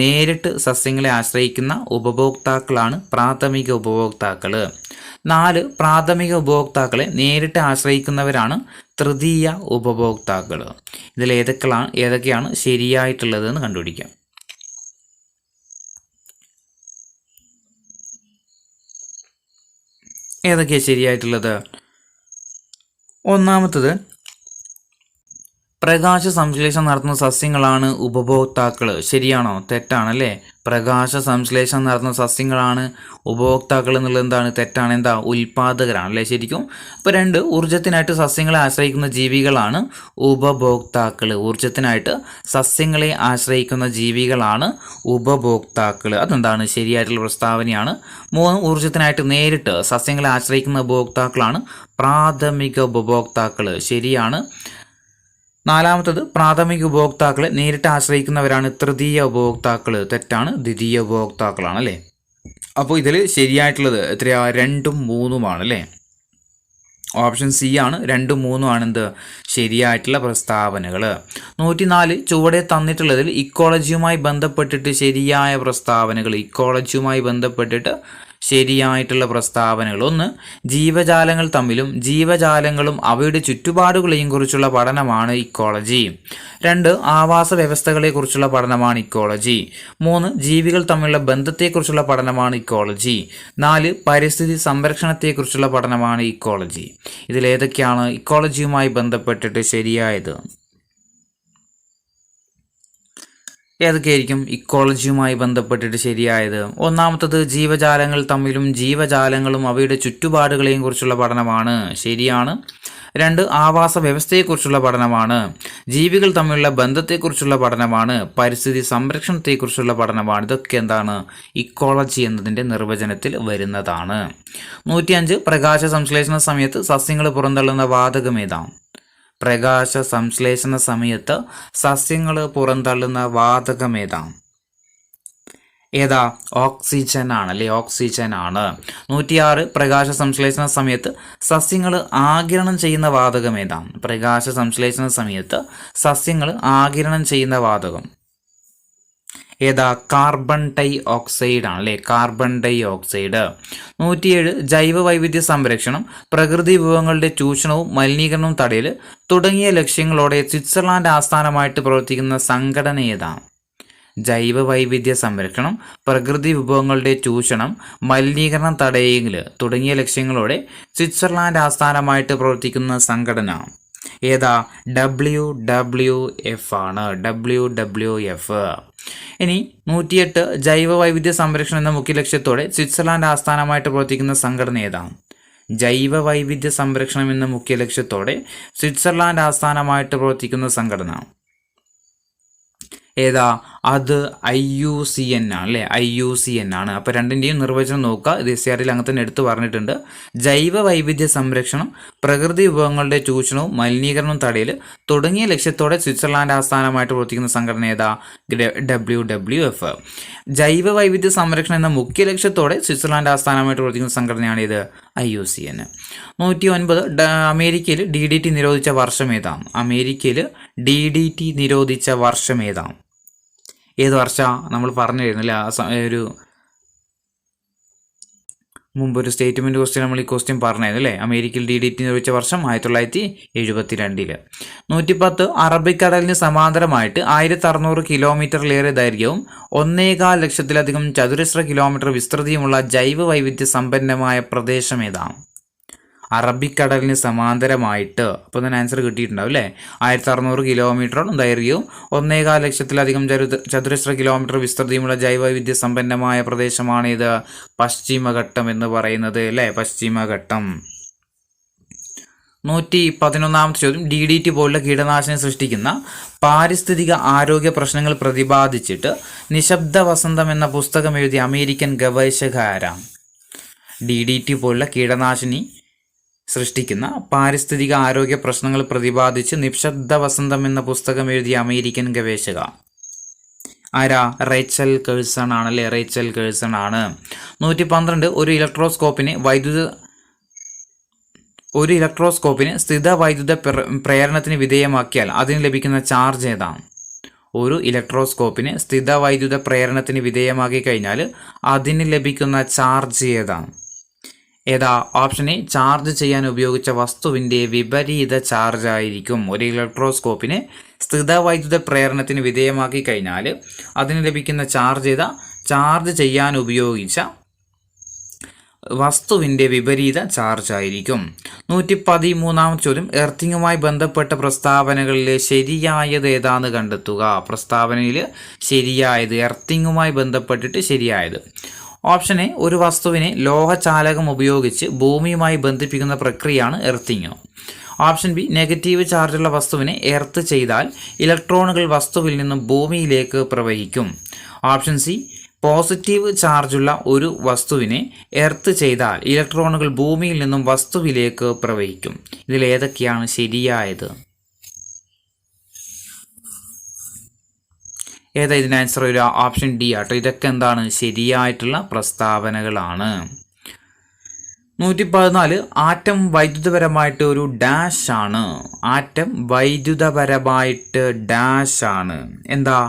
നേരിട്ട് സസ്യങ്ങളെ ആശ്രയിക്കുന്ന ഉപഭോക്താക്കളാണ് പ്രാഥമിക ഉപഭോക്താക്കൾ. 4 പ്രാഥമിക ഉപഭോക്താക്കളെ നേരിട്ട് ആശ്രയിക്കുന്നവരാണ് തൃതീയ ഉപഭോക്താക്കൾ. ഇതിൽ ഏതൊക്കെയാണ് ശരിയായിട്ടുള്ളത് എന്ന് കണ്ടുപിടിക്കാം. ഏതൊക്കെയാണ് ശരിയായിട്ടുള്ളത്? ഒന്നാമത്തത് പ്രകാശ സംശ്ലേഷണം നടത്തുന്ന സസ്യങ്ങളാണ് ഉപഭോക്താക്കൾ. ശരിയാണോ? തെറ്റാണല്ലേ. പ്രകാശ സംശ്ലേഷണം നടത്തുന്ന സസ്യങ്ങളാണ് ഉപഭോക്താക്കൾ എന്നുള്ളത് എന്താണ്? തെറ്റാണ്. എന്താ? ഉൽപാദകരാണ് അല്ലേ ശരിക്കും. ഇപ്പോൾ 2, ഊർജ്ജത്തിനായിട്ട് സസ്യങ്ങളെ ആശ്രയിക്കുന്ന ജീവികളാണ് ഉപഭോക്താക്കൾ. ഊർജ്ജത്തിനായിട്ട് സസ്യങ്ങളെ ആശ്രയിക്കുന്ന ജീവികളാണ് ഉപഭോക്താക്കൾ. അതെന്താണ്? ശരിയായിട്ടുള്ള പ്രസ്താവനയാണ്. 3, ഊർജ്ജത്തിനായിട്ട് നേരിട്ട് സസ്യങ്ങളെ ആശ്രയിക്കുന്ന ഉപഭോക്താക്കളാണ് പ്രാഥമിക ഉപഭോക്താക്കൾ. ശരിയാണ്. 4, പ്രാഥമിക ഉപഭോക്താക്കളെ നേരിട്ട് ആശ്രയിക്കുന്നവരാണ് തൃതീയ ഉപഭോക്താക്കൾ. തെറ്റാണ്. ദ്വിതീയ ഉപഭോക്താക്കളാണ് അല്ലേ. അപ്പോൾ ഇതിൽ ശരിയായിട്ടുള്ളത് എത്രയാ? 2ഉം 3ഉമാണ് അല്ലേ. ഓപ്ഷൻ സി ആണ്. 2ഉം 3ഉം ആണ് എന്ത്? ശരിയായിട്ടുള്ള പ്രസ്താവനകൾ. 104 ചുവടെ തന്നിട്ടുള്ളതിൽ ഇക്കോളജിയുമായി ബന്ധപ്പെട്ടിട്ട് ശരിയായ പ്രസ്താവനകൾ. ഇക്കോളജിയുമായി ബന്ധപ്പെട്ടിട്ട് ശരിയായിട്ടുള്ള പ്രസ്താവനകൾ. 1, ജീവജാലങ്ങൾ തമ്മിലും ജീവജാലങ്ങളും അവയുടെ ചുറ്റുപാടുകളെയും കുറിച്ചുള്ള പഠനമാണ് ഇക്കോളജി. 2, ആവാസ വ്യവസ്ഥകളെക്കുറിച്ചുള്ള പഠനമാണ് ഇക്കോളജി. 3, ജീവികൾ തമ്മിലുള്ള ബന്ധത്തെക്കുറിച്ചുള്ള പഠനമാണ് ഇക്കോളജി. 4, പരിസ്ഥിതി സംരക്ഷണത്തെക്കുറിച്ചുള്ള പഠനമാണ് ഇക്കോളജി. ഇതിലേതൊക്കെയാണ് ഇക്കോളജിയുമായി ബന്ധപ്പെട്ടിട്ട് ശരിയായത്? ഏതൊക്കെയായിരിക്കും ഇക്കോളജിയുമായി ബന്ധപ്പെട്ടിട്ട് ശരിയായത്? 1, ജീവജാലങ്ങൾ തമ്മിലും ജീവജാലങ്ങളും അവയുടെ ചുറ്റുപാടുകളെയും കുറിച്ചുള്ള പഠനമാണ്. ശരിയാണ്. 2, ആവാസ വ്യവസ്ഥയെക്കുറിച്ചുള്ള പഠനമാണ്. ജീവികൾ തമ്മിലുള്ള ബന്ധത്തെക്കുറിച്ചുള്ള പഠനമാണ്. പരിസ്ഥിതി സംരക്ഷണത്തെക്കുറിച്ചുള്ള പഠനമാണ്. ഇതൊക്കെ എന്താണ്? ഇക്കോളജി എന്നതിൻ്റെ നിർവചനത്തിൽ വരുന്നതാണ്. 105 പ്രകാശ സംശ്ലേഷണ സമയത്ത് സസ്യങ്ങൾ പുറന്തള്ളുന്ന വാതകം ഏതാണ്? പ്രകാശ സംശ്ലേഷണ സമയത്ത് സസ്യങ്ങൾ പുറന്തള്ളുന്ന വാതകം ഏതാണ്? ഏതാ? ഓക്സിജൻ ആണ് അല്ലേ. ഓക്സിജൻ ആണ്. 106 പ്രകാശ സംശ്ലേഷണ സമയത്ത് സസ്യങ്ങൾ ആഗിരണം ചെയ്യുന്ന വാതകം ഏതാണ്? പ്രകാശ സംശ്ലേഷണ സമയത്ത് സസ്യങ്ങൾ ആഗിരണം ചെയ്യുന്ന വാതകം ഏതാ? കാർബൺ ഡൈ ഓക്സൈഡ് ആണ് അല്ലേ. Carbon dye oxide. 107 ജൈവ വൈവിധ്യ സംരക്ഷണം, പ്രകൃതി വിഭവങ്ങളുടെ ചൂഷണവും മലിനീകരണവും തടയൽ തുടങ്ങിയ ലക്ഷ്യങ്ങളോടെ സ്വിറ്റ്സർലാൻഡ് ആസ്ഥാനമായിട്ട് പ്രവർത്തിക്കുന്ന സംഘടന ഏതാണ്? ജൈവ വൈവിധ്യ സംരക്ഷണം, പ്രകൃതി വിഭവങ്ങളുടെ ചൂഷണം, മലിനീകരണം തടയൽ തുടങ്ങിയ ലക്ഷ്യങ്ങളോടെ സ്വിറ്റ്സർലാൻഡ് ആസ്ഥാനമായിട്ട് പ്രവർത്തിക്കുന്ന സംഘടന ഏതാ? WWF ആണ്. WWF. ഇനി 108 ജൈവ വൈവിധ്യ സംരക്ഷണം എന്ന മുഖ്യ ലക്ഷ്യത്തോടെ സ്വിറ്റ്സർലാൻഡ് ആസ്ഥാനമായിട്ട് പ്രവർത്തിക്കുന്ന സംഘടന ഏതാണ്? ജൈവ വൈവിധ്യ സംരക്ഷണം എന്ന മുഖ്യ ലക്ഷ്യത്തോടെ സ്വിറ്റ്സർലാൻഡ് ആസ്ഥാനമായിട്ട് പ്രവർത്തിക്കുന്ന സംഘടന ഏതാ? അത് IUCN ആണ് അല്ലേ. IUCN ആണ്. അപ്പോൾ രണ്ടിൻ്റെയും നിർവചനം നോക്കുക. ഇത് SCRTയിൽ അങ്ങനെ തന്നെ എടുത്ത് പറഞ്ഞിട്ടുണ്ട്. ജൈവ വൈവിധ്യ സംരക്ഷണം, പ്രകൃതി വിഭവങ്ങളുടെ ചൂഷണവും മലിനീകരണവും തടയൽ തുടങ്ങിയ ലക്ഷ്യത്തോടെ സ്വിറ്റ്സർലാൻഡ് ആസ്ഥാനമായിട്ട് പ്രവർത്തിക്കുന്ന സംഘടന ഏതാ? WWF. ജൈവ വൈവിധ്യ സംരക്ഷണം എന്ന മുഖ്യ ലക്ഷ്യത്തോടെ സ്വിറ്റ്സർലാൻഡ് ആസ്ഥാനമായിട്ട് പ്രവർത്തിക്കുന്ന സംഘടനയാണ് ഇത് IUCN. 109 അമേരിക്കയിൽ DDT നിരോധിച്ച വർഷം ഏതാണ്? അമേരിക്കയിൽ DDT നിരോധിച്ച വർഷം ഏതാണ്? ഏത് വർഷമാണ്? നമ്മൾ പറഞ്ഞിരുന്നില്ല ഒരു മുമ്പൊരു സ്റ്റേറ്റ്മെൻറ്റ് ക്വസ്റ്റ്യൻ നമ്മൾ ഈ ക്വസ്റ്റ്യൻ പറഞ്ഞായിരുന്നു അല്ലേ. അമേരിക്കയിൽ DDT നിരോധിച്ച വർഷം 1972. 110 അറബിക്കടലിന് സമാന്തരമായിട്ട് 1600 കിലോമീറ്ററിലേറെ ദൈർഘ്യവും 1.25 ലക്ഷത്തിലധികം ചതുരശ്ര കിലോമീറ്റർ വിസ്തൃതിയുമുള്ള ജൈവ വൈവിധ്യ സമ്പന്നമായ പ്രദേശം ഏതാണ്? അറബിക്കടലിന് സമാന്തരമായിട്ട്. അപ്പോൾ തന്നെ ആൻസർ കിട്ടിയിട്ടുണ്ടാവും അല്ലേ. 1600 കിലോമീറ്ററോളം ദൈർഘ്യവും 1.25 ലക്ഷത്തിലധികം ചതുരശ്ര കിലോമീറ്റർ വിസ്തൃതിയുമുള്ള ജൈവവൈവിധ്യ സമ്പന്നമായ പ്രദേശമാണ് ഇത് പശ്ചിമഘട്ടം എന്ന് പറയുന്നത് അല്ലേ. പശ്ചിമഘട്ടം. 111 ചോദ്യം. DDT പോലുള്ള കീടനാശിനി സൃഷ്ടിക്കുന്ന പാരിസ്ഥിതിക ആരോഗ്യ പ്രശ്നങ്ങൾ പ്രതിപാദിച്ചിട്ട് നിശബ്ദ വസന്തം എന്ന പുസ്തകം എഴുതിയ അമേരിക്കൻ ഗവേഷക ആരാണ്? DDT പോലുള്ള കീടനാശിനി സൃഷ്ടിക്കുന്ന പാരിസ്ഥിതിക ആരോഗ്യ പ്രശ്നങ്ങൾ പ്രതിപാദിച്ച് നിശബ്ദ വസന്തം എന്ന പുസ്തകം എഴുതിയ അമേരിക്കൻ ഗവേഷക ആരാ? റേച്ചൽ കേഴ്സൺ ആണല്ലേ. റേച്ചൽ കേഴ്സൺ ആണ്. 112 ഒരു ഇലക്ട്രോസ്കോപ്പിന് സ്ഥിത വൈദ്യുത പ്രേരണത്തിന് വിധേയമാക്കിയാൽ അതിന് ലഭിക്കുന്ന ചാർജ് ഏതാണ്? ഒരു ഇലക്ട്രോസ്കോപ്പിന് സ്ഥിത വൈദ്യുത പ്രേരണത്തിന് വിധേയമാക്കി കഴിഞ്ഞാൽ അതിന് ലഭിക്കുന്ന ചാർജ് ഏതാണ്? ഏതാ? ഓപ്ഷൻ എ ചാർജ് ചെയ്യാൻ ഉപയോഗിച്ച വസ്തുവിൻ്റെ വിപരീത ചാർജ് ആയിരിക്കും. ഒരു ഇലക്ട്രോസ്കോപ്പിനെ സ്ഥിത വൈദ്യുത പ്രേരണത്തിന് വിധേയമാക്കി കഴിഞ്ഞാൽ അതിന് ലഭിക്കുന്ന ചാർജ് ഏതാ? ചാർജ് ചെയ്യാൻ ഉപയോഗിച്ച വസ്തുവിൻ്റെ വിപരീത ചാർജ് ആയിരിക്കും. 113 ചോദ്യം, എർത്തിങ്ങുമായി ബന്ധപ്പെട്ട പ്രസ്താവനകളിൽ ശരിയായത് ഏതാന്ന് കണ്ടെത്തുക. പ്രസ്താവനയിൽ ശരിയായത്, എർത്തിങ്ങുമായി ബന്ധപ്പെട്ടിട്ട് ശരിയായത്. ഓപ്ഷൻ എ, ഒരു വസ്തുവിനെ ലോഹചാലകം ഉപയോഗിച്ച് ഭൂമിയുമായി ബന്ധിപ്പിക്കുന്ന പ്രക്രിയയാണ് എർത്തിങ്. ഓപ്ഷൻ ബി, നെഗറ്റീവ് ചാർജുള്ള വസ്തുവിനെ എർത്ത് ചെയ്താൽ ഇലക്ട്രോണുകൾ വസ്തുവിൽ നിന്നും ഭൂമിയിലേക്ക് പ്രവഹിക്കും. ഓപ്ഷൻ സി, പോസിറ്റീവ് ചാർജുള്ള ഒരു വസ്തുവിനെ എർത്ത് ചെയ്താൽ ഇലക്ട്രോണുകൾ ഭൂമിയിൽ നിന്നും വസ്തുവിലേക്ക് പ്രവഹിക്കും. ഇതിലേതൊക്കെയാണ് ശരിയായത്? ഏതാ ഇതിന് ആൻസർ വരിക? ഓപ്ഷൻ ഡി ആട്ടോ. ഇതൊക്കെ എന്താണ്? ശരിയായിട്ടുള്ള പ്രസ്താവനകളാണ്. 114, ആറ്റം വൈദ്യുതപരമായിട്ട് ഒരു ഡാഷ് ആണ്. ആറ്റം വൈദ്യുതപരമായിട്ട് ഡാഷ് ആണ്. എന്താ?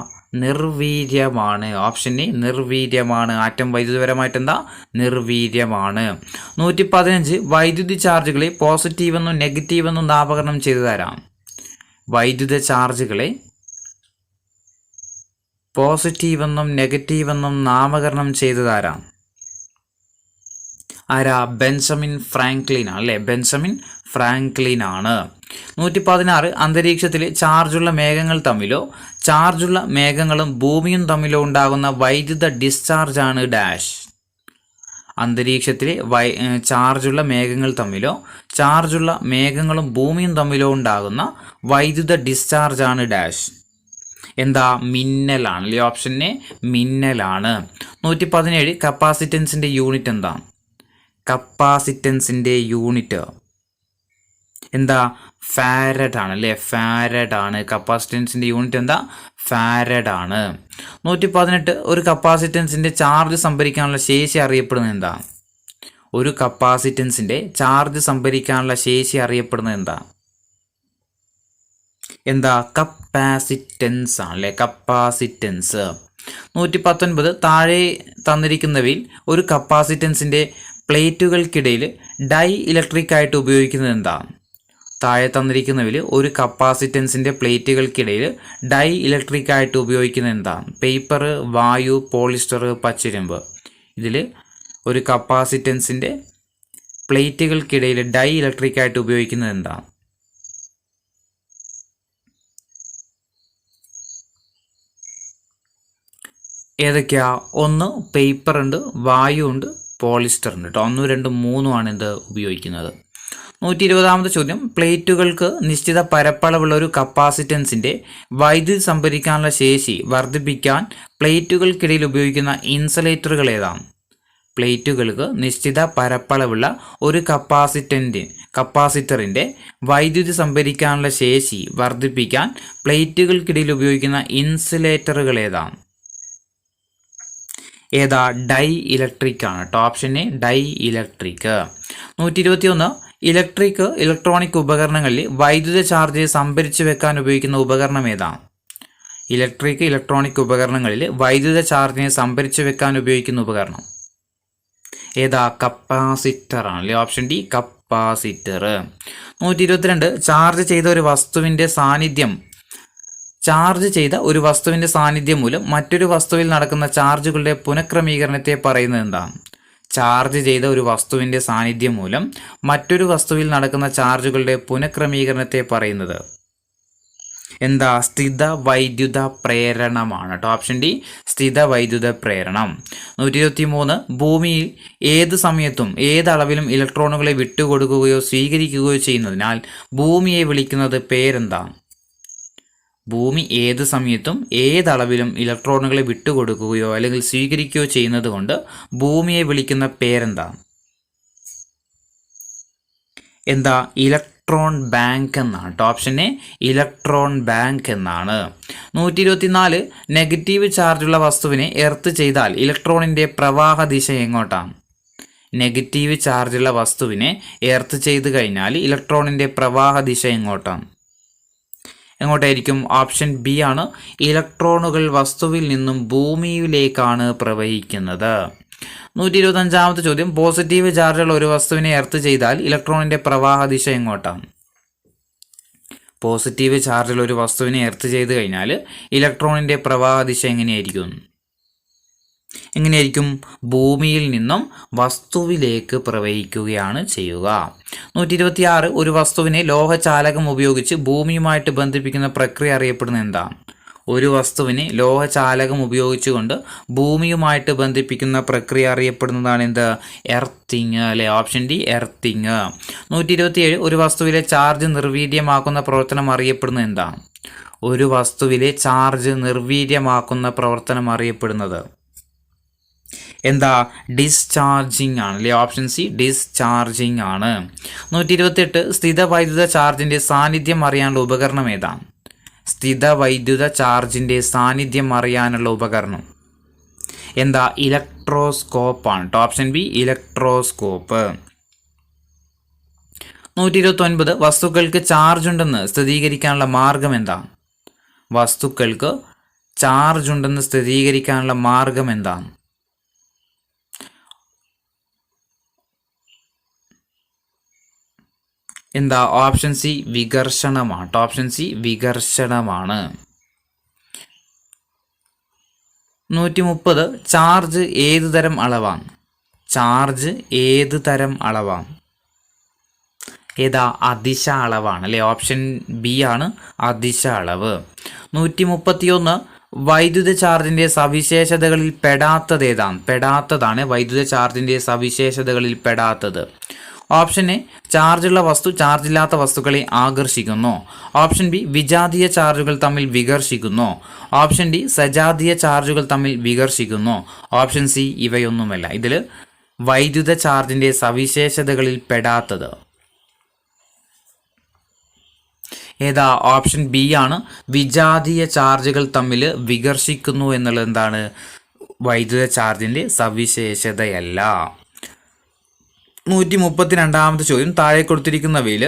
നിർവീര്യമാണ്. ഓപ്ഷൻ എ, നിർവീര്യമാണ്. ആറ്റം വൈദ്യുതപരമായിട്ട് എന്താ? നിർവീര്യമാണ്. 115, വൈദ്യുതി ചാർജുകളെ പോസിറ്റീവ് എന്നും നെഗറ്റീവ് എന്നും നാമകരണം ചെയ്തു തരാം. വൈദ്യുത ചാർജുകളെ പോസിറ്റീവ് എന്നും നെഗറ്റീവ് എന്നും നാമകരണം ചെയ്തു തരാം. ആരാ? ബെഞ്ചമിൻ ഫ്രാങ്ക്ലിൻ ആണ് അല്ലേ? ബെഞ്ചമിൻ ഫ്രാങ്ക്ലിൻ ആണ്. 116, അന്തരീക്ഷത്തിലെ ചാർജുള്ള മേഘങ്ങൾ തമ്മിലോ ചാർജുള്ള മേഘങ്ങളും ഭൂമിയും തമ്മിലോ ഉണ്ടാകുന്ന വൈദ്യുത ഡിസ്ചാർജ് ആണ് ഡാഷ്. അന്തരീക്ഷത്തിലെ ചാർജുള്ള മേഘങ്ങൾ തമ്മിലോ ചാർജുള്ള മേഘങ്ങളും ഭൂമിയും തമ്മിലോ ഉണ്ടാകുന്ന വൈദ്യുത ഡിസ്ചാർജ് ആണ് ഡാഷ്. എന്താ? മിന്നലാണ് അല്ലേ? ഓപ്ഷൻ എ, മിന്നലാണ്. 117, കപ്പാസിറ്റൻസിൻ്റെ യൂണിറ്റ് എന്താ? കപ്പാസിറ്റൻസിൻ്റെ യൂണിറ്റ് എന്താ? ഫാരഡ് ആണ് അല്ലേ? ഫാരഡ് ആണ്. കപ്പാസിറ്റൻസിൻ്റെ യൂണിറ്റ് എന്താ? ഫാരഡ് ആണ്. 118, ഒരു കപ്പാസിറ്റൻസിൻ്റെ ചാർജ് സംഭരിക്കാനുള്ള ശേഷി അറിയപ്പെടുന്നത് എന്താ? ഒരു കപ്പാസിറ്റൻസിൻ്റെ ചാർജ് സംഭരിക്കാനുള്ള ശേഷി അറിയപ്പെടുന്നത് എന്താ? എന്താ? കപ്പാസിറ്റൻസ് ആണ് അല്ലേ? കപ്പാസിറ്റൻസ്. 119, താഴെ തന്നിരിക്കുന്നവയിൽ ഒരു കപ്പാസിറ്റൻസിൻ്റെ പ്ലേറ്റുകൾക്കിടയിൽ ഡൈ ഇലക്ട്രിക് ആയിട്ട് ഉപയോഗിക്കുന്നത് എന്താ? താഴെ തന്നിരിക്കുന്നവയിൽ ഒരു കപ്പാസിറ്റൻസിൻ്റെ പ്ലേറ്റുകൾക്കിടയിൽ ഡൈ ഇലക്ട്രിക് ആയിട്ട് ഉപയോഗിക്കുന്നത് എന്താ? പേപ്പർ, വായു, പോളിസ്റ്റർ, പച്ചിരുമ്പ്. ഇതിൽ ഒരു കപ്പാസിറ്റൻസിൻ്റെ പ്ലേറ്റുകൾക്കിടയിൽ ഡൈ ഇലക്ട്രിക് ആയിട്ട് ഉപയോഗിക്കുന്നത് എന്താ? ഏതൊക്കെയാ? 1 പേപ്പർ ഉണ്ട്, വായു ഉണ്ട്, പോളിസ്റ്റർ ഉണ്ട് കേട്ടോ. 1, 2, 3 ആണ് ഇത് ഉപയോഗിക്കുന്നത്. 120 ചോദ്യം, പ്ലേറ്റുകൾക്ക് നിശ്ചിത പരപ്പളവുള്ള ഒരു കപ്പാസിറ്റൻസിൻ്റെ വൈദ്യുതി സംഭരിക്കാനുള്ള ശേഷി വർദ്ധിപ്പിക്കാൻ പ്ലേറ്റുകൾക്കിടയിൽ ഉപയോഗിക്കുന്ന ഇൻസുലേറ്ററുകൾ ഏതാണ്? പ്ലേറ്റുകൾക്ക് നിശ്ചിത പരപ്പളവുള്ള ഒരു കപ്പാസിറ്ററിൻ്റെ വൈദ്യുതി സംഭരിക്കാനുള്ള ശേഷി വർദ്ധിപ്പിക്കാൻ പ്ലേറ്റുകൾക്കിടയിൽ ഉപയോഗിക്കുന്ന ഇൻസുലേറ്ററുകൾ ഏതാണ്? ഏതാ? ഡൈ ഇലക്ട്രിക് ആണ് കേട്ടോ. Option A, dielectric. 121, electronic ഉപകരണങ്ങളിൽ വൈദ്യുത ചാർജ് സംഭരിച്ചു വെക്കാൻ ഉപയോഗിക്കുന്ന ഉപകരണം ഏതാണ്? ഇലക്ട്രോണിക് ഉപകരണങ്ങളിൽ വൈദ്യുത ചാർജിനെ സംഭരിച്ചു വെക്കാൻ ഉപയോഗിക്കുന്ന ഉപകരണം ഏതാ? കപ്പാസിറ്റർ ആണല്ലേ? Option D, capacitor. 122, ചാർജ് ചെയ്ത ഒരു വസ്തുവിൻ്റെ സാന്നിധ്യം മൂലം മറ്റൊരു വസ്തുവിൽ നടക്കുന്ന ചാർജുകളുടെ പുനഃക്രമീകരണത്തെ പറയുന്നത് എന്താണ്? ചാർജ് ചെയ്ത ഒരു വസ്തുവിൻ്റെ സാന്നിധ്യം മൂലം മറ്റൊരു വസ്തുവിൽ നടക്കുന്ന ചാർജുകളുടെ പുനഃക്രമീകരണത്തെ പറയുന്നത് എന്താ? സ്ഥിത വൈദ്യുത പ്രേരണമാണ് കേട്ടോ. ഓപ്ഷൻ ഡി, സ്ഥിത വൈദ്യുത പ്രേരണം. 123, ഭൂമിയിൽ ഏത് സമയത്തും ഏതളവിലും ഇലക്ട്രോണുകളെ വിട്ടുകൊടുക്കുകയോ സ്വീകരിക്കുകയോ ചെയ്യുന്നതിനാൽ ഭൂമിയെ വിളിക്കുന്നത് പേരെന്താ? ഭൂമി ഏത് സമയത്തും ഏതളവിലും ഇലക്ട്രോണുകളെ വിട്ടുകൊടുക്കുകയോ അല്ലെങ്കിൽ സ്വീകരിക്കുകയോ ചെയ്യുന്നത് കൊണ്ട് ഭൂമിയെ വിളിക്കുന്ന പേരെന്താ? എന്താ? ഇലക്ട്രോൺ ബാങ്ക് എന്നാണ്. ഓപ്ഷൻ എ, ഇലക്ട്രോൺ ബാങ്ക് എന്നാണ്. 124, നെഗറ്റീവ് ചാർജുള്ള വസ്തുവിനെ എർത്ത് ചെയ്താൽ ഇലക്ട്രോണിൻ്റെ പ്രവാഹ ദിശ എങ്ങോട്ടാണ്? നെഗറ്റീവ് ചാർജുള്ള വസ്തുവിനെ എർത്ത് ചെയ്ത് കഴിഞ്ഞാൽ ഇലക്ട്രോണിൻ്റെ പ്രവാഹ ദിശ എങ്ങോട്ടാണ്? എങ്ങോട്ടായിരിക്കും? ഓപ്ഷൻ ബി ആണ്. ഇലക്ട്രോണുകൾ വസ്തുവിൽ നിന്നും ഭൂമിയിലേക്കാണ് പ്രവഹിക്കുന്നത്. 125 ചോദ്യം, പോസിറ്റീവ് ചാർജുള്ള ഒരു വസ്തുവിനെ എർത്ത് ചെയ്താൽ ഇലക്ട്രോണിൻ്റെ പ്രവാഹ ദിശ എങ്ങോട്ടാണ്? പോസിറ്റീവ് ചാർജുള്ള ഒരു വസ്തുവിനെ എർത്ത് ചെയ്ത് കഴിഞ്ഞാൽ ഇലക്ട്രോണിൻ്റെ പ്രവാഹ ദിശ എങ്ങനെയായിരിക്കും? എങ്ങനെയായിരിക്കും? ഭൂമിയിൽ നിന്നും വസ്തുവിലേക്ക് പ്രവഹിക്കുകയാണ് ചെയ്യുക. 126 ഒരു വസ്തുവിനെ ലോഹചാലകം ഉപയോഗിച്ച് ഭൂമിയുമായിട്ട് ബന്ധിപ്പിക്കുന്ന പ്രക്രിയ അറിയപ്പെടുന്ന എന്താണ്? ഒരു വസ്തുവിനെ ലോഹചാലകം ഉപയോഗിച്ചുകൊണ്ട് ഭൂമിയുമായിട്ട് ബന്ധിപ്പിക്കുന്ന പ്രക്രിയ അറിയപ്പെടുന്നതാണ് എന്ത്? എർത്തിങ് അല്ലെ? Option D earthing. 127 ഒരു വസ്തുവിലെ ചാർജ് നിർവീര്യമാക്കുന്ന പ്രവർത്തനം അറിയപ്പെടുന്നത് എന്താണ്? ഒരു വസ്തുവിലെ ചാർജ് നിർവീര്യമാക്കുന്ന പ്രവർത്തനം അറിയപ്പെടുന്നത് എന്താ? ഡിസ്ചാർജിങ് ആണ് അല്ലെ? ഓപ്ഷൻ സി ഡിസ്ചാർജിങ് ആണ്. 128 സ്ഥിതവൈദ്യുത ചാർജിന്റെ സാന്നിധ്യം അറിയാനുള്ള ഉപകരണം ഏതാണ്? സ്ഥിതവൈദ്യുത ചാർജിന്റെ സാന്നിധ്യം അറിയാനുള്ള ഉപകരണം എന്താ? ഇലക്ട്രോസ്കോപ്പ് ആണ്. Option B electroscope. 129 വസ്തുക്കൾക്ക് ചാർജ് ഉണ്ടെന്ന് സ്ഥിരീകരിക്കാനുള്ള മാർഗം എന്താണ്? വസ്തുക്കൾക്ക് ചാർജ് ഉണ്ടെന്ന് സ്ഥിരീകരിക്കാനുള്ള മാർഗം എന്താണ്? എന്താ? ഓപ്ഷൻ സി വികർഷണമാണ്. ഓപ്ഷൻ സി വികർഷണമാണ്. 130 ചാർജ് ഏത് തരം അളവാണ്? ചാർജ് ഏത് തരം അളവാണ്? ഏതാ? അദിശ അളവാണ് അല്ലെ? ഓപ്ഷൻ ബി ആണ് അദിശ അളവ്. 131 വൈദ്യുത ചാർജിന്റെ സവിശേഷതകളിൽ പെടാത്തത് ഏതാണ്? പെടാത്തതാണ് വൈദ്യുത ചാർജിന്റെ സവിശേഷതകളിൽ പെടാത്തത്. ഓപ്ഷൻ എ ചാർജുള്ള വസ്തു ചാർജില്ലാത്ത വസ്തുക്കളെ ആകർഷിക്കുന്നു. ഓപ്ഷൻ ബി വിജാതീയ ചാർജുകൾ തമ്മിൽ വികർഷിക്കുന്നു. ഓപ്ഷൻ ഡി സജാതീയ ചാർജുകൾ തമ്മിൽ വികർഷിക്കുന്നു. Option C ഇവയൊന്നുമല്ല. ഇതിൽ വൈദ്യുത ചാർജിന്റെ സവിശേഷതകളിൽ പെടാത്തത് ഏതാ? ഓപ്ഷൻ ബി ആണ് വിജാതീയ ചാർജുകൾ തമ്മിൽ വികർഷിക്കുന്നു എന്നുള്ളത് എന്താണ്? വൈദ്യുത ചാർജിന്റെ സവിശേഷതയല്ല. 132 ചോദ്യം താഴെ കൊടുത്തിരിക്കുന്നവയിൽ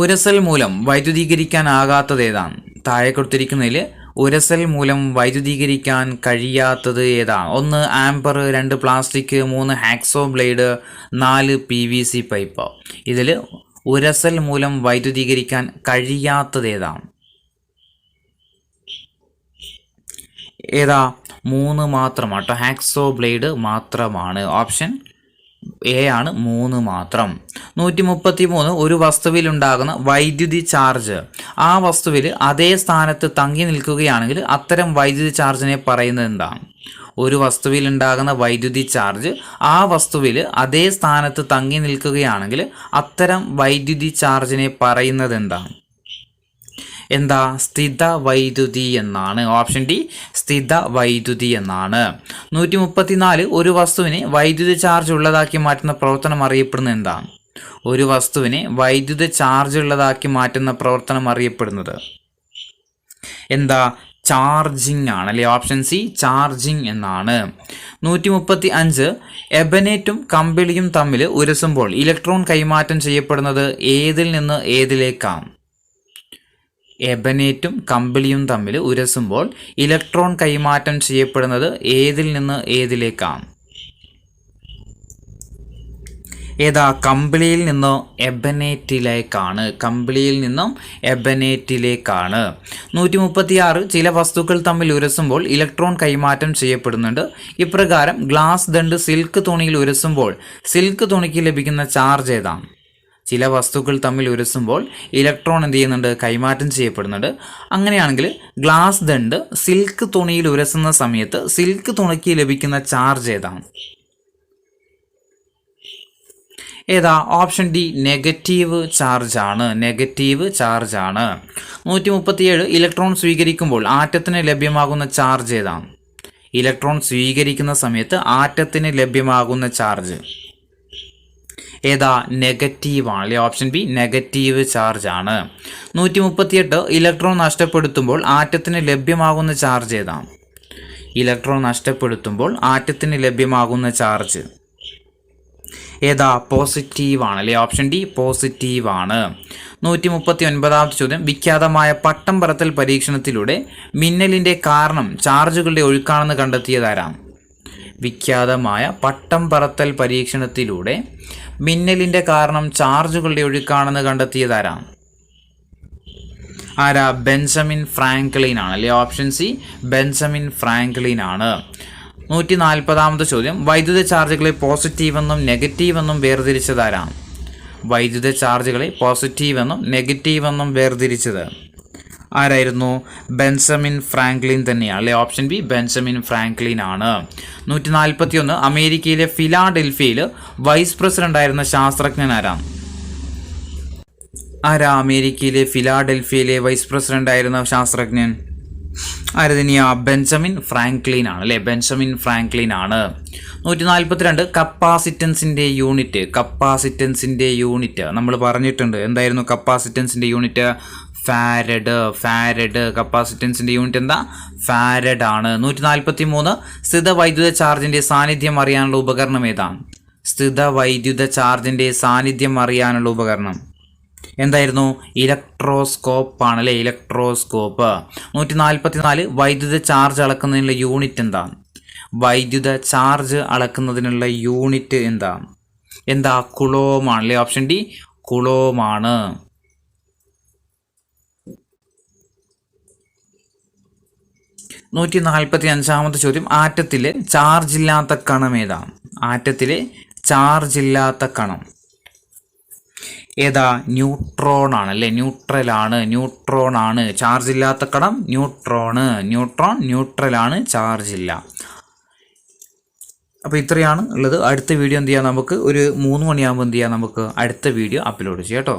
ഉരസൽ മൂലം വൈദ്യുതീകരിക്കാനാകാത്തത് ഏതാണ്? താഴെ കൊടുത്തിരിക്കുന്നതിൽ ഉരസൽ മൂലം വൈദ്യുതീകരിക്കാൻ കഴിയാത്തത് ഏതാണ്? 1 ആംപർ, 2 plastic, 3 hacksaw blade, 4 PVC pipe. ഇതിൽ ഉരസൽ മൂലം വൈദ്യുതീകരിക്കാൻ കഴിയാത്തത് ഏതാണ്? ഏതാ? 3 മാത്രമാണ്. ഹാക്സോ ബ്ലേഡ് മാത്രമാണ്. ഓപ്ഷൻ എ ആണ് 3 മാത്രം. 133 ഒരു വസ്തുവിൽ ഉണ്ടാകുന്ന വൈദ്യുതി ചാർജ് ആ വസ്തുവിൽ അതേ സ്ഥാനത്ത് തങ്ങി നിൽക്കുകയാണെങ്കിൽ അത്തരം വൈദ്യുതി ചാർജിനെ പറയുന്നത് എന്താണ്? ഒരു വസ്തുവിൽ ഉണ്ടാകുന്ന വൈദ്യുതി ചാർജ് ആ വസ്തുവിൽ അതേ സ്ഥാനത്ത് തങ്ങി നിൽക്കുകയാണെങ്കിൽ അത്തരം വൈദ്യുതി ചാർജിനെ പറയുന്നത് എന്താണ്? എന്താ? സ്ഥിത വൈദ്യുതി എന്നാണ്. ഓപ്ഷൻ ഡി സ്ഥിത വൈദ്യുതി എന്നാണ്. 134 ഒരു വസ്തുവിനെ വൈദ്യുത ചാർജ് ഉള്ളതാക്കി മാറ്റുന്ന പ്രവർത്തനം അറിയപ്പെടുന്നത് എന്താണ്? ഒരു വസ്തുവിനെ വൈദ്യുത ചാർജ് ഉള്ളതാക്കി മാറ്റുന്ന പ്രവർത്തനം അറിയപ്പെടുന്നത് എന്താ? ചാർജിങ് ആണ് അല്ലെ? ഓപ്ഷൻ സി ചാർജിങ് എന്നാണ്. 135 എബനേറ്റും കമ്പിളിയും തമ്മിൽ ഉരസുമ്പോൾ ഇലക്ട്രോൺ കൈമാറ്റം ചെയ്യപ്പെടുന്നത് ഏതിൽ നിന്ന് ഏതിലേക്കാണ്? എബനേറ്റും കമ്പിളിയും തമ്മിൽ ഉരസുമ്പോൾ ഇലക്ട്രോൺ കൈമാറ്റം ചെയ്യപ്പെടുന്നത് ഏതിൽ നിന്ന് ഏതിലേക്കാണ്? ഏതാ? കമ്പിളിയിൽ നിന്നോ എബനേറ്റിലേക്കാണ്. കമ്പിളിയിൽ നിന്നും എബനേറ്റിലേക്കാണ്. 136 ചില വസ്തുക്കൾ തമ്മിൽ ഉരസുമ്പോൾ ഇലക്ട്രോൺ കൈമാറ്റം ചെയ്യപ്പെടുന്നുണ്ട്. ഇപ്രകാരം ഗ്ലാസ് ദണ്ട് സിൽക്ക് തുണിയിൽ ഉരസുമ്പോൾ സിൽക്ക് തുണിക്ക് ലഭിക്കുന്ന ചാർജ് ഏതാണ്? ചില വസ്തുക്കൾ തമ്മിൽ ഉരസുമ്പോൾ ഇലക്ട്രോൺ എന്ത് ചെയ്യുന്നുണ്ട്? കൈമാറ്റം ചെയ്യപ്പെടുന്നുണ്ട്. അങ്ങനെയാണെങ്കിൽ ഗ്ലാസ് ദണ്ട് സിൽക്ക് തുണിയിൽ ഉരസുന്ന സമയത്ത് സിൽക്ക് തുണിക്ക് ലഭിക്കുന്ന ചാർജ് ഏതാണ്? ഏതാ? ഓപ്ഷൻ ഡി നെഗറ്റീവ് ചാർജ് ആണ്. നെഗറ്റീവ് ചാർജ് ആണ്. 137 ഇലക്ട്രോൺ സ്വീകരിക്കുമ്പോൾ ആറ്റത്തിന് ലഭ്യമാകുന്ന ചാർജ് ഏതാണ്? ഇലക്ട്രോൺ സ്വീകരിക്കുന്ന സമയത്ത് ആറ്റത്തിന് ലഭ്യമാകുന്ന ചാർജ് ഏതാ? നെഗറ്റീവ് ആണ് അല്ലെ? ഓപ്ഷൻ ബി നെഗറ്റീവ് ചാർജ് ആണ്. 138 ഇലക്ട്രോൺ നഷ്ടപ്പെടുത്തുമ്പോൾ ആറ്റത്തിന് ലഭ്യമാകുന്ന ചാർജ് ഏതാണ്? ഇലക്ട്രോൺ നഷ്ടപ്പെടുത്തുമ്പോൾ ആറ്റത്തിന് ലഭ്യമാകുന്ന ചാർജ് ഏതാ? പോസിറ്റീവ് ആണ് അല്ലെ? ഓപ്ഷൻ ഡി പോസിറ്റീവ് ആണ്. 139 ചോദ്യം വിഖ്യാതമായ പട്ടം പറത്തൽ പരീക്ഷണത്തിലൂടെ മിന്നലിന്റെ കാരണം ചാർജുകളുടെ ഒഴുക്കാണെന്ന് കണ്ടെത്തിയതാരാണ്? വിഖ്യാതമായ പട്ടം പറത്തൽ പരീക്ഷണത്തിലൂടെ മിന്നലിന്റെ കാരണം ചാർജുകളുടെ ഒഴുക്കാണെന്ന് കണ്ടെത്തിയതാരാണ്? ആരാ? ബെഞ്ചമിൻ ഫ്രാങ്ക്ലിൻ ആണ് അല്ലേ. ഓപ്ഷൻ സി ബെഞ്ചമിൻ ഫ്രാങ്ക്ലിൻ ആണ്. 140ാമത്തെ ചോദ്യം, വൈദ്യുത ചാർജുകളെ പോസിറ്റീവ് എന്നും നെഗറ്റീവ് എന്നും വേർതിരിച്ചതാരാണ്? വൈദ്യുത ചാർജുകളെ പോസിറ്റീവ് എന്നും നെഗറ്റീവ് എന്നും വേർതിരിച്ചത് ആരായിരുന്നു? ബെഞ്ചമിൻ ഫ്രാങ്ക്ലിൻ തന്നെയാണ് അല്ലേ. ഓപ്ഷൻ ബി ബെഞ്ചമിൻ ഫ്രാങ്ക്ലിൻ ആണ്. 141, അമേരിക്കയിലെ ഫിലാഡൽഫിയയിൽ വൈസ് പ്രസിഡന്റ് ആയിരുന്ന ശാസ്ത്രജ്ഞൻ ആരാണ്? അമേരിക്കയിലെ ഫിലാഡൽഫിയയിലെ വൈസ് പ്രസിഡന്റ് ആയിരുന്ന ശാസ്ത്രജ്ഞൻ ആരതിനിയ? ബെഞ്ചമിൻ ഫ്രാങ്ക്ലിൻ ആണ് അല്ലേ. ബെഞ്ചമിൻ ഫ്രാങ്ക്ലിൻ ആണ്. 142, കപ്പാസിറ്റൻസിന്റെ യൂണിറ്റ് നമ്മൾ പറഞ്ഞിട്ടുണ്ട്. എന്തായിരുന്നു കപ്പാസിറ്റൻസിന്റെ യൂണിറ്റ്? ഫാരഡ്. കപ്പാസിറ്റൻസിന്റെ യൂണിറ്റ് എന്താ? ഫാരഡ് ആണ്. 143, സ്ഥിത വൈദ്യുത ചാർജിന്റെ സാന്നിധ്യം അറിയാനുള്ള ഉപകരണം ഏതാണ്? സ്ഥിത വൈദ്യുത ചാർജിന്റെ സാന്നിധ്യം അറിയാനുള്ള ഉപകരണം എന്തായിരുന്നു? ഇലക്ട്രോസ്കോപ്പ് ആണല്ലേ. ഇലക്ട്രോസ്കോപ്പ്. 144, വൈദ്യുത ചാർജ് അളക്കുന്നതിനുള്ള യൂണിറ്റ് എന്താണ്? വൈദ്യുത ചാർജ് അളക്കുന്നതിനുള്ള യൂണിറ്റ് എന്താ? കുളോം ആണല്ലേ. ഓപ്ഷൻ ഡി കുളോം ആണ്. 145ാമത്തെ ചോദ്യം, ആറ്റത്തിലെ ചാർജ് ഇല്ലാത്ത കണം ഏതാണ്? ആറ്റത്തിലെ ചാർജ് ഇല്ലാത്ത കണം ഏതാ? ന്യൂട്രോൺ ആണല്ലേ. ന്യൂട്രോൺ ആണ് ചാർജ് ഇല്ലാത്ത കണം. ന്യൂട്രൽ ആണ്, ചാർജ് ഇല്ല. അപ്പോൾ ഇത്രയാണ് ഉള്ളത്. അടുത്ത വീഡിയോ എന്ത് ചെയ്യാം, നമുക്ക് ഒരു 3 മണിയാകുമ്പോൾ എന്ത് ചെയ്യാം, നമുക്ക് അടുത്ത വീഡിയോ അപ്ലോഡ് ചെയ്യാം കേട്ടോ.